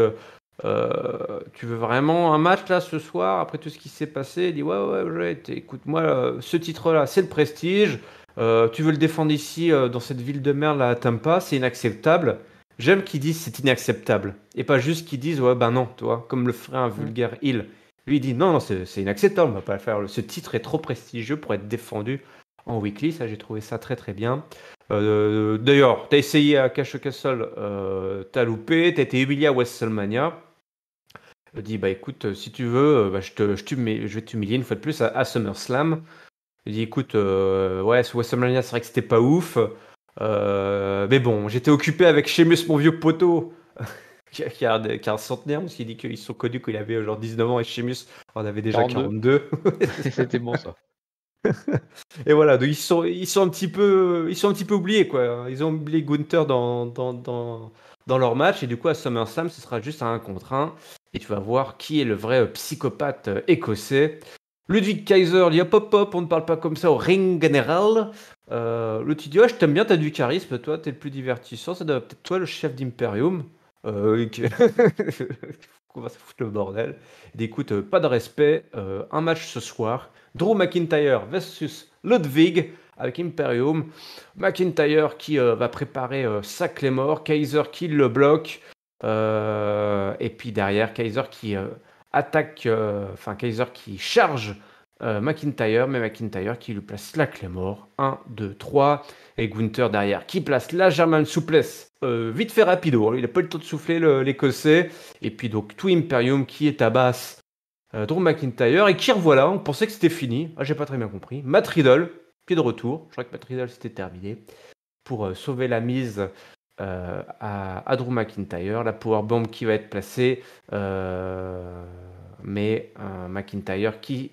tu veux vraiment un match là ce soir après tout ce qui s'est passé? Il dit ouais, écoute moi ce titre là c'est le prestige. Tu veux le défendre ici dans cette ville de merde là à Tampa, c'est inacceptable. J'aime qu'ils disent c'est inacceptable et pas juste qu'ils disent ouais ben non, toi comme le ferait un vulgaire heel. Lui il dit non c'est inacceptable, on va pas le faire. Ce titre est trop prestigieux pour être défendu en weekly, ça j'ai trouvé ça très très bien. D'ailleurs, t'as essayé à Cash Castle, t'as loupé, t'as été humilié à WrestleMania. Il dit bah écoute, si tu veux, bah, je vais t'humilier une fois de plus à SummerSlam. Il dit écoute, ouais, ce WrestleMania c'est vrai que c'était pas ouf, mais bon, j'étais occupé avec Sheamus mon vieux poteau. Qui a un centenaire, parce qu'il dit qu'ils sont connus quand il avait genre 19 ans et Sheamus en avait déjà 42. C'était bon ça. Et voilà, donc ils sont un petit peu oubliés quoi. Ils ont oublié Gunther dans leur match et du coup à SummerSlam ce sera juste un 1 contre 1 et tu vas voir qui est le vrai psychopathe écossais. Ludwig Kaiser dit hop, on ne parle pas comme ça au ring général. L'autre il dit je t'aime bien, t'as du charisme, toi t'es le plus divertissant, ça doit être peut-être toi le chef d'Imperium. On va se foutre le bordel. Il dit écoute, pas de respect, un match ce soir. Drew McIntyre versus Ludwig avec Imperium. McIntyre qui va préparer sa Claymore. Kaiser qui le bloque. Et puis derrière, Kaiser qui attaque, Kaiser qui charge McIntyre, mais McIntyre qui lui place la Claymore. 1, 2, 3. Et Gunther derrière qui place la German Souplesse. Vite fait rapido. Il n'a pas eu le temps de souffler l'Écossais. Et puis donc tout Imperium qui est à basse. Drew McIntyre et qui revoilà, on pensait que c'était fini. Ah, j'ai pas très bien compris. Matt Riddle, qui est de retour. Je crois que Matt Riddle c'était terminé pour sauver la mise à Drew McIntyre. La powerbomb qui va être placée, mais McIntyre qui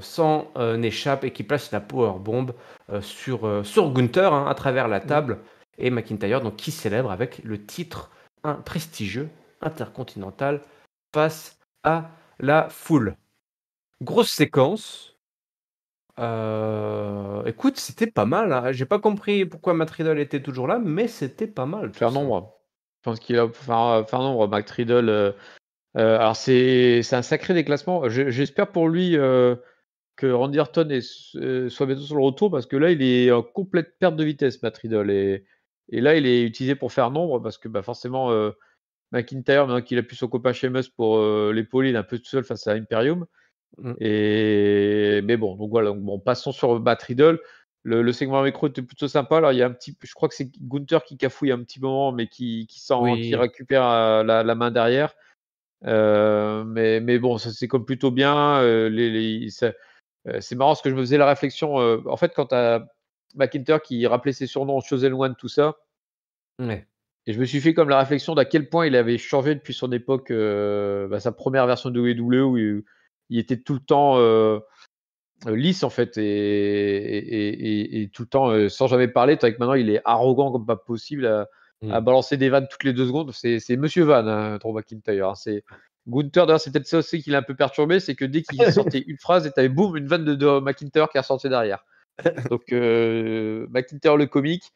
s'en échappe et qui place la powerbomb sur Gunther hein, à travers la table. Et McIntyre donc qui célèbre avec le titre prestigieux intercontinental face à la foule. Grosse séquence. Écoute, c'était pas mal. Hein. J'ai pas compris pourquoi Matt Riddle était toujours là, mais c'était pas mal. Faire nombre. Je pense qu'il a faire nombre, Matt Riddle. Alors c'est un sacré déclassement. J'espère pour lui que Randy Orton soit bientôt sur le retour parce que là il est en complète perte de vitesse, Matt Riddle. Et là il est utilisé pour faire nombre parce que bah, forcément McIntyre, maintenant qu'il a plus son copain Sheamus pour l'épauler, il est un peu tout seul face à Imperium. Mais bon, donc voilà, bon, passons sur Matt Riddle. Le segment micro était plutôt sympa. Alors, il y a un petit, je crois que c'est Gunther qui cafouille un petit moment, mais qui récupère la main derrière. Mais bon, ça c'est comme plutôt bien. C'est marrant parce que je me faisais la réflexion. En fait, quand tu as McIntyre qui rappelait ses surnoms, Chosen One, tout ça. Ouais. Et je me suis fait comme la réflexion d'à quel point il avait changé depuis son époque, sa première version de WWE où il était tout le temps lisse en fait et tout le temps sans jamais parler. Tandis que maintenant il est arrogant comme pas possible à balancer des vannes toutes les 2 secondes. C'est Monsieur Van, hein, Drew McIntyre. Hein. C'est Gunther, d'ailleurs, c'est peut-être ça aussi qui l'a un peu perturbé, c'est que dès qu'il sortait une phrase, et t'avais boum une vanne de McIntyre qui ressortait derrière. Donc McIntyre le comique.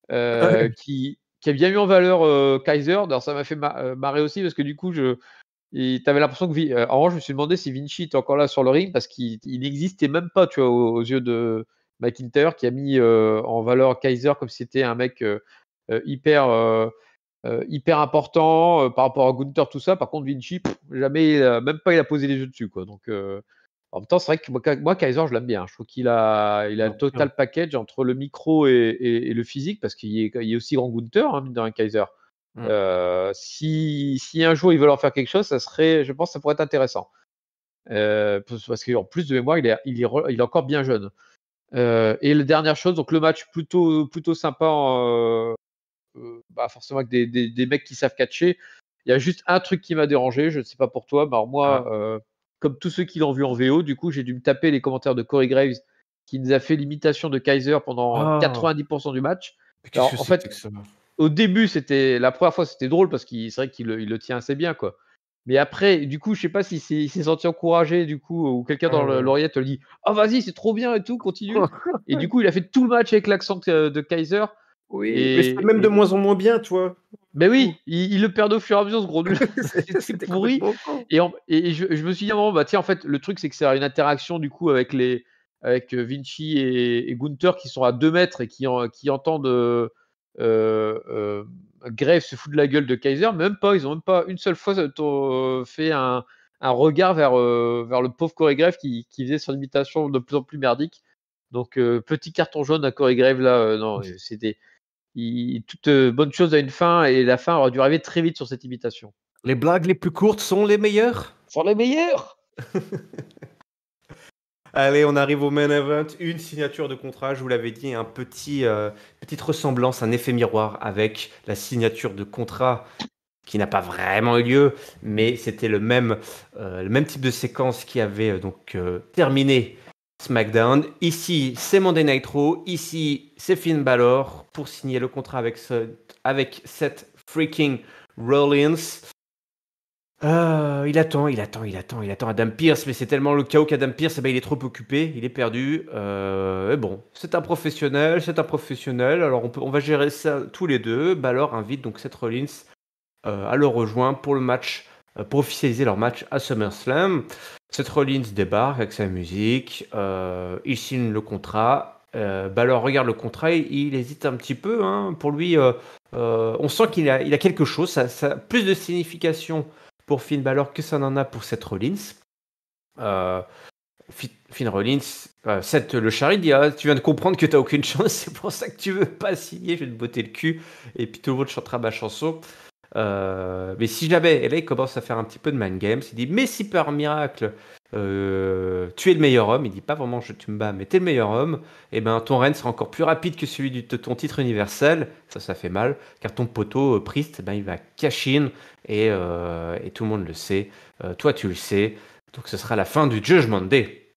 qui a bien mis en valeur Kaiser. Alors ça m'a fait marrer aussi parce que du coup, tu avais l'impression que. En revanche, je me suis demandé si Vinci était encore là sur le ring parce qu'il n'existait même pas, tu vois, aux yeux de McIntyre, qui a mis en valeur Kaiser comme si c'était un mec hyper, hyper important par rapport à Gunther, tout ça. Par contre, Vinci, jamais, même pas il a posé les yeux dessus, quoi. Donc, en même temps, c'est vrai que moi, Kaiser, je l'aime bien. Je trouve qu'il a le total package entre le micro et le physique, parce qu'il est aussi grand Gunther, hein, dans un Kaiser. Si un jour ils veulent en faire quelque chose, je pense que ça pourrait être intéressant. Parce qu'en plus de mémoire, il est encore bien jeune. Et la dernière chose, donc le match plutôt sympa, forcément avec des mecs qui savent catcher. Il y a juste un truc qui m'a dérangé, je ne sais pas pour toi, mais alors moi, comme tous ceux qui l'ont vu en VO, du coup, j'ai dû me taper les commentaires de Corey Graves qui nous a fait l'imitation de Kaiser pendant 90% du match. Alors, en fait, au début, la première fois, c'était drôle parce que c'est vrai qu'il le tient assez bien, quoi. Mais après, du coup, je sais pas s'il s'est senti encouragé, du coup, ou quelqu'un dans l'oreillette lui dit « Oh, vas-y, c'est trop bien et tout, continue ». Et du coup, il a fait tout le match avec l'accent de Kaiser. Oui, mais c'est même de moins en moins bien, tu vois. Ben oui, il le perd au fur et à mesure, ce gros nul. C'était pourri. Con. Et je me suis dit à un moment, bah tiens, en fait, le truc, c'est que c'est une interaction du coup avec Vinci et Gunther qui sont à 2 mètres et qui entendent Graves se fout de la gueule de Kaiser. Même pas, ils n'ont même pas une seule fois fait un regard vers le pauvre Corey Graves qui faisait son imitation de plus en plus merdique. Donc, petit carton jaune à Corey Graves là, non, c'était. Toute bonne chose a une fin et la fin aurait dû arriver très vite sur cette imitation. Les blagues les plus courtes sont les meilleures. Sont les meilleurs. Allez, on arrive au main event. Une signature de contrat, je vous l'avais dit, petite ressemblance, un effet miroir avec la signature de contrat qui n'a pas vraiment eu lieu, mais c'était le même type de séquence qui avait terminé SmackDown. Ici, c'est Monday Night Raw. Ici, c'est Finn Balor pour signer le contrat avec Seth freaking Rollins. Il attend Adam Pearce, mais c'est tellement le chaos qu'Adam Pearce, il est trop occupé, il est perdu. Et bon, c'est un professionnel. Alors on va gérer ça tous les deux. Balor invite donc Seth Rollins à le rejoindre pour le match, pour officialiser leur match à SummerSlam. Seth Rollins débarque avec sa musique, il signe le contrat. Balor regarde le contrat, il hésite un petit peu. Hein. Pour lui, on sent qu'il a quelque chose, ça a plus de signification pour Finn Balor que ça n'en a pour Seth Rollins. Finn Rollins, Seth le charrie, dit tu viens de comprendre que tu n'as aucune chance, c'est pour ça que tu veux pas signer, je vais te botter le cul, et puis tout le monde chantera ma chanson. Mais si jamais, et là il commence à faire un petit peu de mind games, il dit mais si par miracle tu es le meilleur homme, il dit pas vraiment tu me bats, mais tu es le meilleur homme, et ben ton règne sera encore plus rapide que celui de ton titre universel. Ça fait mal, car ton poteau Priest, il va cash in, et tout le monde le sait, toi tu le sais, donc ce sera la fin du Judgment Day.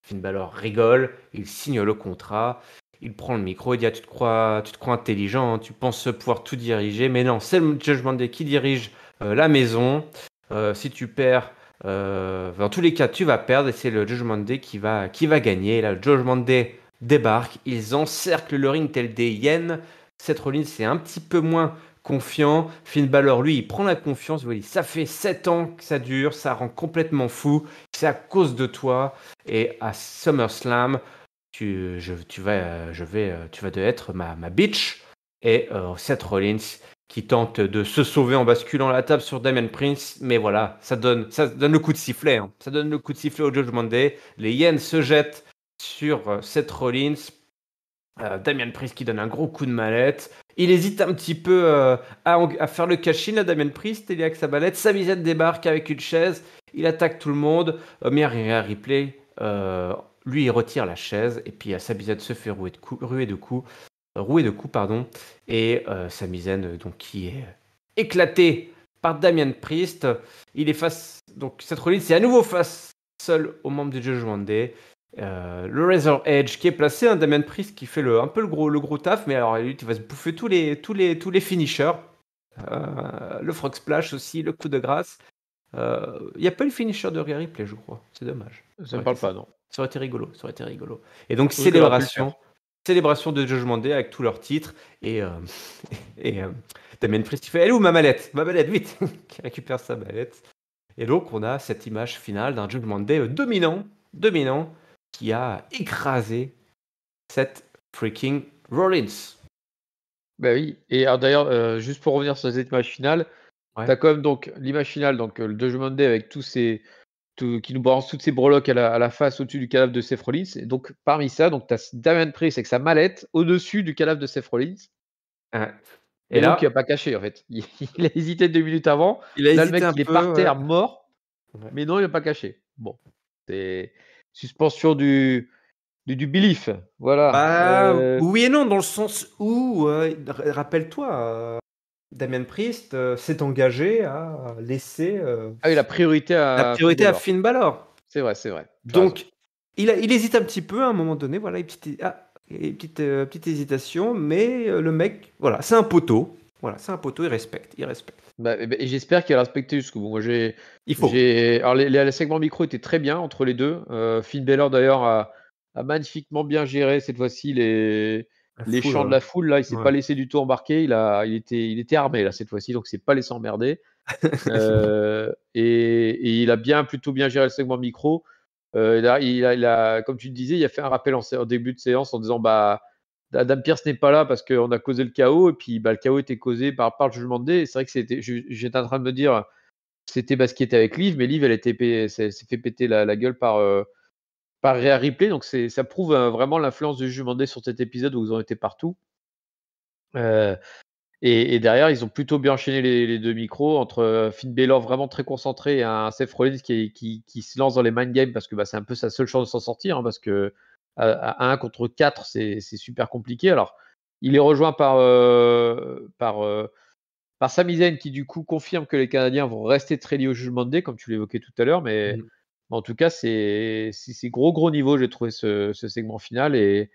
Finn Balor rigole, il signe le contrat. Il prend le micro et dit tu te crois intelligent, hein, tu penses pouvoir tout diriger, mais non, c'est le Judgment Day qui dirige la maison. Si tu perds, dans tous les cas, tu vas perdre et c'est le Judgment Day qui va gagner. Et là, le Judgment Day débarque, ils encerclent le ring tel des hyènes. Seth Rollins est un petit peu moins confiant. Finn Balor, lui, il prend la confiance. Il dit ça fait 7 ans que ça dure, ça rend complètement fou. C'est à cause de toi. Et à SummerSlam, tu vas être ma bitch. Et Seth Rollins qui tente de se sauver en basculant la table sur Damian Priest, mais voilà, ça donne le coup de sifflet. Hein. Ça donne le coup de sifflet au Judgment Day. Les hyènes se jettent sur Seth Rollins. Damian Priest qui donne un gros coup de mallette. Il hésite un petit peu à faire le cash-in à Damian Priest. Il est avec sa mallette. Sami Zayn débarque avec une chaise. Il attaque tout le monde. Mais Ripley, lui, il retire la chaise. Et puis Sami Zayn se fait rouer de coups. Et Sami Zayn, donc, qui est éclaté par Damian Priest. Il est face. Donc, Seth Rollins est à nouveau face seul aux membres du Judgment Day. Le Razor Edge qui est placé, un Damian Priest qui fait un peu le gros taf, mais alors lui, il va se bouffer tous les finishers. Le Frog Splash aussi, le coup de grâce. Il n'y a pas le finisher de Rhea Ripley, je crois. C'est dommage. Ça ne parle pas, non. Ça aurait été rigolo. Et donc, célébration. célébration de Judgment Day avec tous leurs titres. Et, et Damien Priest, il fait, elle est où ma mallette? Ma mallette, vite! Qui récupère sa mallette. Et donc, on a cette image finale d'un Judgment Day dominant, qui a écrasé cette freaking Rollins. Bah oui. Et alors d'ailleurs, juste pour revenir sur cette image finale, Ouais. t'as quand même donc l'image finale, donc le Judgment Day avec qui nous balance toutes ces breloques à la face au-dessus du cadavre de Seth Rollins. Et donc parmi ça, donc t'as Damien Priest avec sa mallette au-dessus du cadavre de Seth Rollins. Ouais. Et Et donc il là, a pas caché en fait. Il a hésité 2 minutes avant. il a Là le hésité mec un il est peu. par terre mort, Ouais. mais non il a pas caché. Bon, c'est suspension du belief, voilà. Bah, oui et non, dans le sens où, rappelle-toi, Damien Priest s'est engagé à laisser Ah oui, la priorité la à Finn priorité à Balor. Finn Balor. C'est vrai, tu as raison. Donc, il hésite un petit peu à un moment donné, voilà, une petite hésitation, mais le mec, voilà, c'est un poteau. Voilà, c'est un poteau, il respecte. Bah, et j'espère qu'il a respecté jusqu'au bout. Moi, Il faut. alors les segments micro étaient très bien entre les deux. Finn Balor d'ailleurs a magnifiquement bien géré cette fois-ci les Foule, chants de la foule. Là, il s'est ouais. pas laissé du tout embarquer. Il était armé là cette fois-ci, donc il s'est pas laissé emmerder. Et il a plutôt bien géré le segment micro. Là, comme tu le disais, il a fait un rappel en début de séance en disant bah Adam Pearce n'est pas là parce qu'on a causé le chaos, et puis le chaos était causé par le Judgment Day. Et c'est vrai que j'étais en train de me dire c'était ce qui était avec Liv, mais Liv s'est fait péter la gueule par Rhea Ripley, donc ça prouve vraiment l'influence du Judgment Day sur cet épisode où ils ont été partout. Et derrière, ils ont plutôt bien enchaîné les deux micros entre Finn Balor vraiment très concentré et un Seth Rollins qui se lance dans les mind games parce que c'est un peu sa seule chance de s'en sortir, hein, parce que à 1 contre 4, c'est super compliqué. Alors, il est rejoint par Sami Zayn qui du coup confirme que les Canadiens vont rester très liés au Judgment Day, comme tu l'évoquais tout à l'heure, mais Mhm. en tout cas, c'est gros niveau, j'ai trouvé ce segment final. Et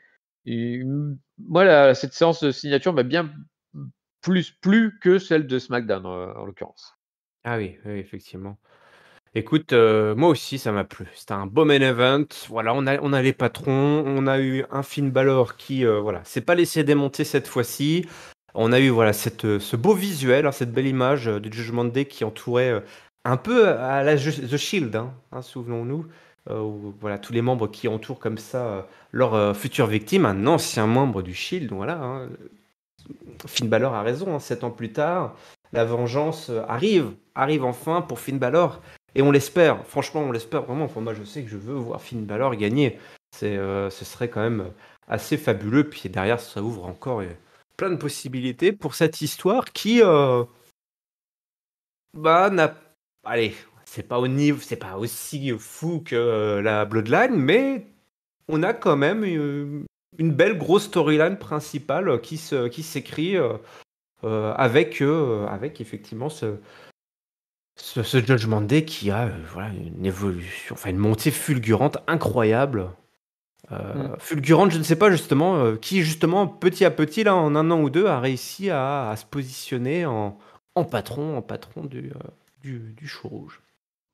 moi, cette séance de signature m'a bien plus que celle de SmackDown, en l'occurrence. Ah oui, oui, effectivement. Écoute, moi aussi, ça m'a plu. C'était un beau main event. Voilà, on a les patrons. On a eu un Finn Balor qui, voilà, s'est pas laissé démonter cette fois-ci. On a eu, voilà, ce beau visuel, hein, cette belle image du Judgment Day qui entourait un peu à la The Shield, hein, souvenons-nous. Où, voilà, tous les membres qui entourent comme ça leur future victime, un ancien membre du Shield. Voilà, hein. Finn Balor a raison, hein, 7 ans plus tard, la vengeance arrive enfin pour Finn Balor. Et on l'espère, franchement, on l'espère vraiment. Enfin, moi, je sais que je veux voir Finn Balor gagner. Ce serait quand même assez fabuleux. Puis derrière, ça ouvre encore plein de possibilités pour cette histoire qui, n'a. Allez, c'est pas au niveau, c'est pas aussi fou que la Bloodline, mais on a quand même une belle grosse storyline principale qui s'écrit. Avec effectivement ce Judgment Day qui a voilà, une évolution, enfin une montée fulgurante, incroyable. Fulgurante, je ne sais pas justement, qui justement petit à petit, là, en 1 an ou 2, a réussi à se positionner en patron du show rouge.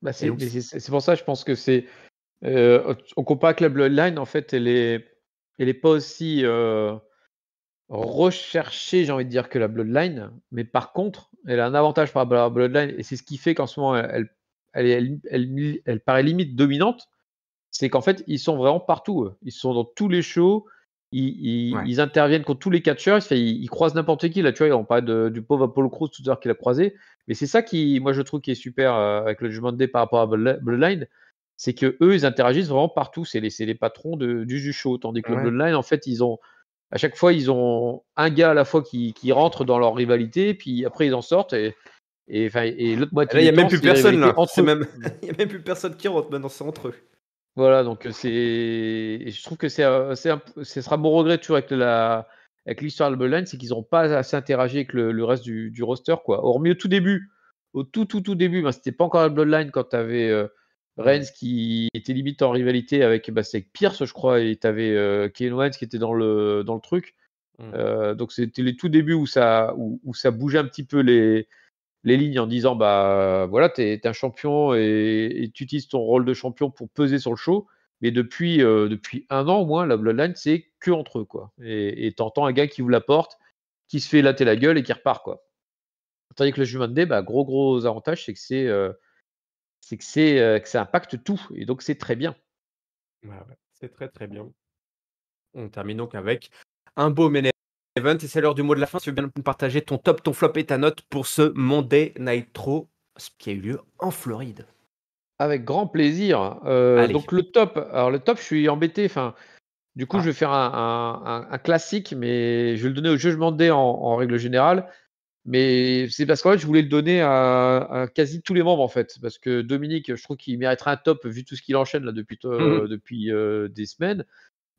Bah, Et donc, c'est pour ça, je pense que on compare avec la Bloodline, en fait, elle est pas aussi recherchée, j'ai envie de dire, que la Bloodline, mais par contre, elle a un avantage par rapport à la Bloodline, et c'est ce qui fait qu'en ce moment, elle paraît limite dominante. C'est qu'en fait, ils sont vraiment partout, eux. Ils sont dans tous les shows, ouais. ils interviennent contre tous les catcheurs, ils croisent n'importe qui. Là, tu vois, on parlait du pauvre Apollo Crews tout à l'heure qu'il a croisé. Mais c'est ça qui, moi, je trouve qui est super avec le Judgment Day par rapport à Bloodline, c'est que eux, ils interagissent vraiment partout. C'est les patrons du show. Tandis que le Ouais. Bloodline, en fait, à chaque fois, ils ont un gars à la fois qui rentre dans leur rivalité, puis après, ils en sortent. Et l'autre Et là, moitié il n'y a du même temps, plus c'est des personne rivalités là. entre C'est eux. même, il y a même plus personne qui rentre maintenant, c'est entre eux. Voilà, donc et je trouve que ce sera mon regret toujours avec l'histoire de Bloodline, c'est qu'ils n'ont pas assez interagi avec le reste du roster, quoi. Hormis au tout début, au tout début, ben, c'était pas encore la Bloodline quand tu avais Reigns qui était limite en rivalité c'était avec Pierce, je crois, et tu avais Kevin Owens qui était dans le truc. Donc c'était les tout débuts où ça bougeait un petit peu les lignes en disant bah voilà, t'es un champion et tu utilises ton rôle de champion pour peser sur le show. Mais depuis 1 an au moins, la Bloodline, c'est que entre eux, quoi. Et t'entends un gars qui ouvre la porte, qui se fait élater la gueule et qui repart, quoi. Tandis que le Judgment Day, gros avantage, c'est que ça impacte tout. Et donc, c'est très bien. Ouais, ouais, c'est très très bien. On termine donc avec un beau main event et c'est l'heure du mot de la fin. Tu veux bien nous partager ton top, ton flop et ta note pour ce Monday Nitro qui a eu lieu en Floride. Avec grand plaisir. Allez. Donc, le top. Alors, le top, je suis embêté. Enfin, du coup, Ah. je vais faire un classique, mais je vais le donner au Judgment Day en règle générale. Mais c'est parce qu'en fait, je voulais le donner à quasi tous les membres, en fait. Parce que Dominique, je trouve qu'il mériterait un top vu tout ce qu'il enchaîne là depuis des semaines.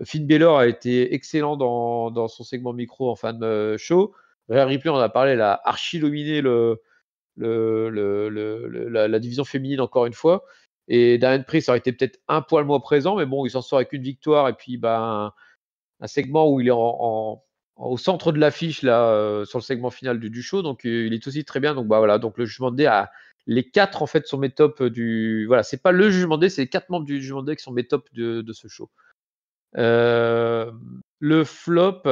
Finn Balor a été excellent dans son segment micro en fin de show. Rhea Ripley, on en a parlé, elle a archi dominé la division féminine encore une fois. Et Damian Priest aurait été peut-être un poil moins présent, mais bon, il s'en sort avec une victoire et puis un segment où il est au centre de l'affiche là sur le segment final du show, donc il est aussi très bien. Donc voilà, donc le Judgment Day a les 4 en fait sont mes tops voilà, c'est pas le Judgment Day, c'est les 4 membres du Judgment Day qui sont mes tops de ce show. Le flop.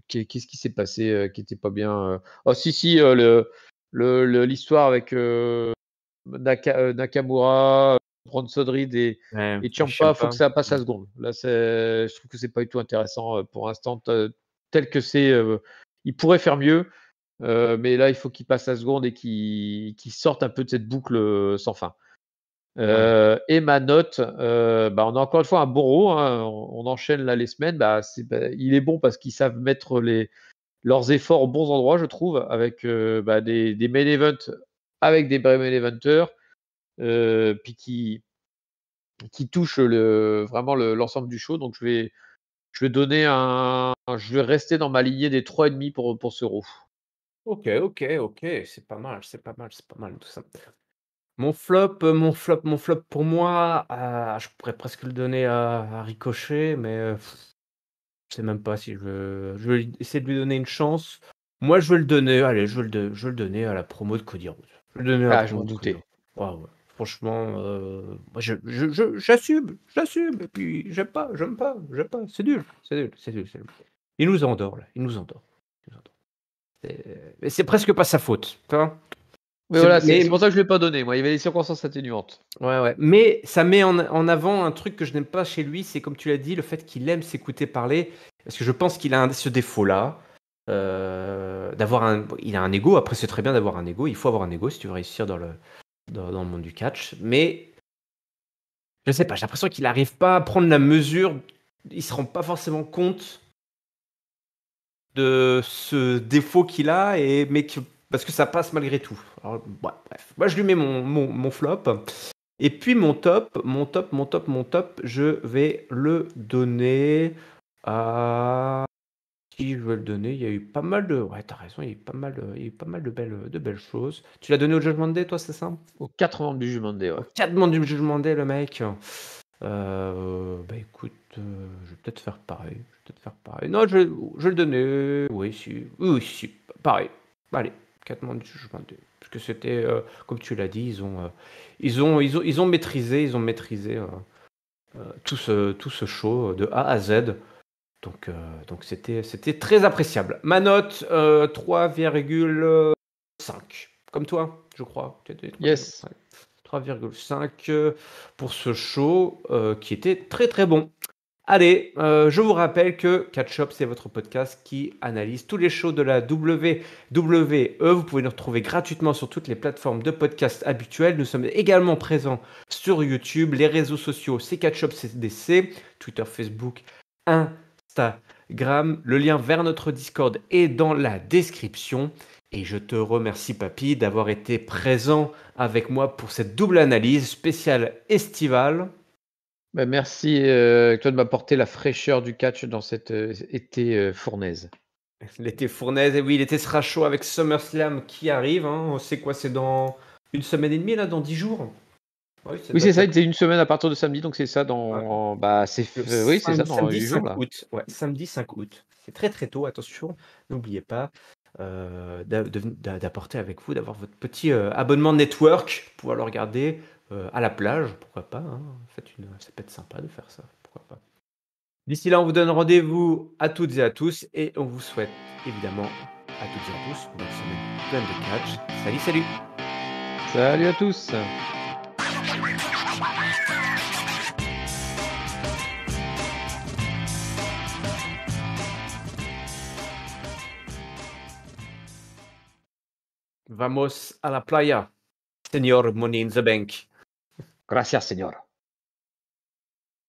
Qu'est-ce qui s'est passé qui était pas bien Oh si, l'histoire avec Nakamura, Bronson Reed et Ciampa, faut que ça passe à seconde. Là, je trouve que c'est pas du tout intéressant pour l'instant, tel que c'est. Il pourrait faire mieux, mais là, il faut qu'il passe à seconde et qu'il sorte un peu de cette boucle sans fin. Et ma note, on a encore une fois un bon Raw, hein, on enchaîne là les semaines. Il est bon parce qu'ils savent mettre leurs efforts aux bons endroits, je trouve, avec des main events avec des main eventers, puis qui touchent vraiment l'ensemble du show. Donc je vais rester dans ma lignée des 3,5 pour ce Raw. Ok, c'est pas mal tout ça. Mon flop pour moi, je pourrais presque le donner à Ricochet, mais je sais même pas si je vais essayer de lui donner une chance. Moi, je vais le donner, allez, je vais le donner à la promo de Cody Rhodes. Je vais le donner à la Je promo m'en de Cody doutais. Rhodes. Ouais. Franchement, moi j'assume, et puis j'aime pas, c'est nul. Il nous endort là, il nous endort. Mais c'est presque pas sa faute, tu vois? Mais voilà, c'est pour ça que je ne l'ai pas donné. Moi, il y avait des circonstances atténuantes. Ouais. Mais ça met en avant un truc que je n'aime pas chez lui, c'est comme tu l'as dit, le fait qu'il aime s'écouter parler. Parce que je pense qu'il a ce défaut-là, il a un ego. Après, c'est très bien d'avoir un ego. Il faut avoir un ego si tu veux réussir dans le monde du catch. Mais je sais pas, j'ai l'impression qu'il n'arrive pas à prendre la mesure. Il se rend pas forcément compte de ce défaut qu'il a, parce que ça passe malgré tout. Alors, bref. Moi, je lui mets mon flop. Et puis mon top, je vais le donner à qui je vais le donner. Il y a eu pas mal de, ouais, t'as raison, il y a eu pas mal de belles choses. Tu l'as donné au Judgment Day, toi, c'est ça? Aux 4 membres du Judgment Day, ouais. Aux 4 membres du Judgment Day, le mec. Écoute, je vais peut-être faire pareil. Non, je vais le donner. Oui, si, pareil. Allez, 4 membres du Judgment Day. Parce que c'était, comme tu l'as dit, ils ont maîtrisé tout ce show de A à Z. Donc c'était très appréciable. Ma note, 3,5. Comme toi, je crois. Yes. 3,5 pour ce show qui était très très bon. Allez, je vous rappelle que Catch Up, c'est votre podcast qui analyse tous les shows de la WWE. Vous pouvez nous retrouver gratuitement sur toutes les plateformes de podcast habituelles. Nous sommes également présents sur YouTube, les réseaux sociaux, c'est Catch Up CDC, Twitter, Facebook, Instagram. Le lien vers notre Discord est dans la description. Et je te remercie, Papy, d'avoir été présent avec moi pour cette double analyse spéciale estivale. Merci, toi, de m'apporter la fraîcheur du catch dans cet été fournaise. L'été fournaise, et oui, l'été sera chaud avec SummerSlam qui arrive. On sait quoi, c'est dans 1 semaine et demie, là, dans 10 jours. Oui, c'est ça, c'est une semaine à partir de samedi, donc c'est ça dans. C'est ça, dans 8 jours. Là. Août. Ouais, samedi 5 août. C'est très très tôt, attention, n'oubliez pas. d'apporter avec vous, d'avoir votre petit abonnement network, pouvoir le regarder à la plage, pourquoi pas. Hein. Ça peut être sympa de faire ça, pourquoi pas. D'ici là, on vous donne rendez-vous à toutes et à tous et on vous souhaite évidemment à toutes et à tous une semaine pleine de catch. Salut, salut! Salut à tous! Vamos a la playa, señor Money in the Bank. Gracias, señor.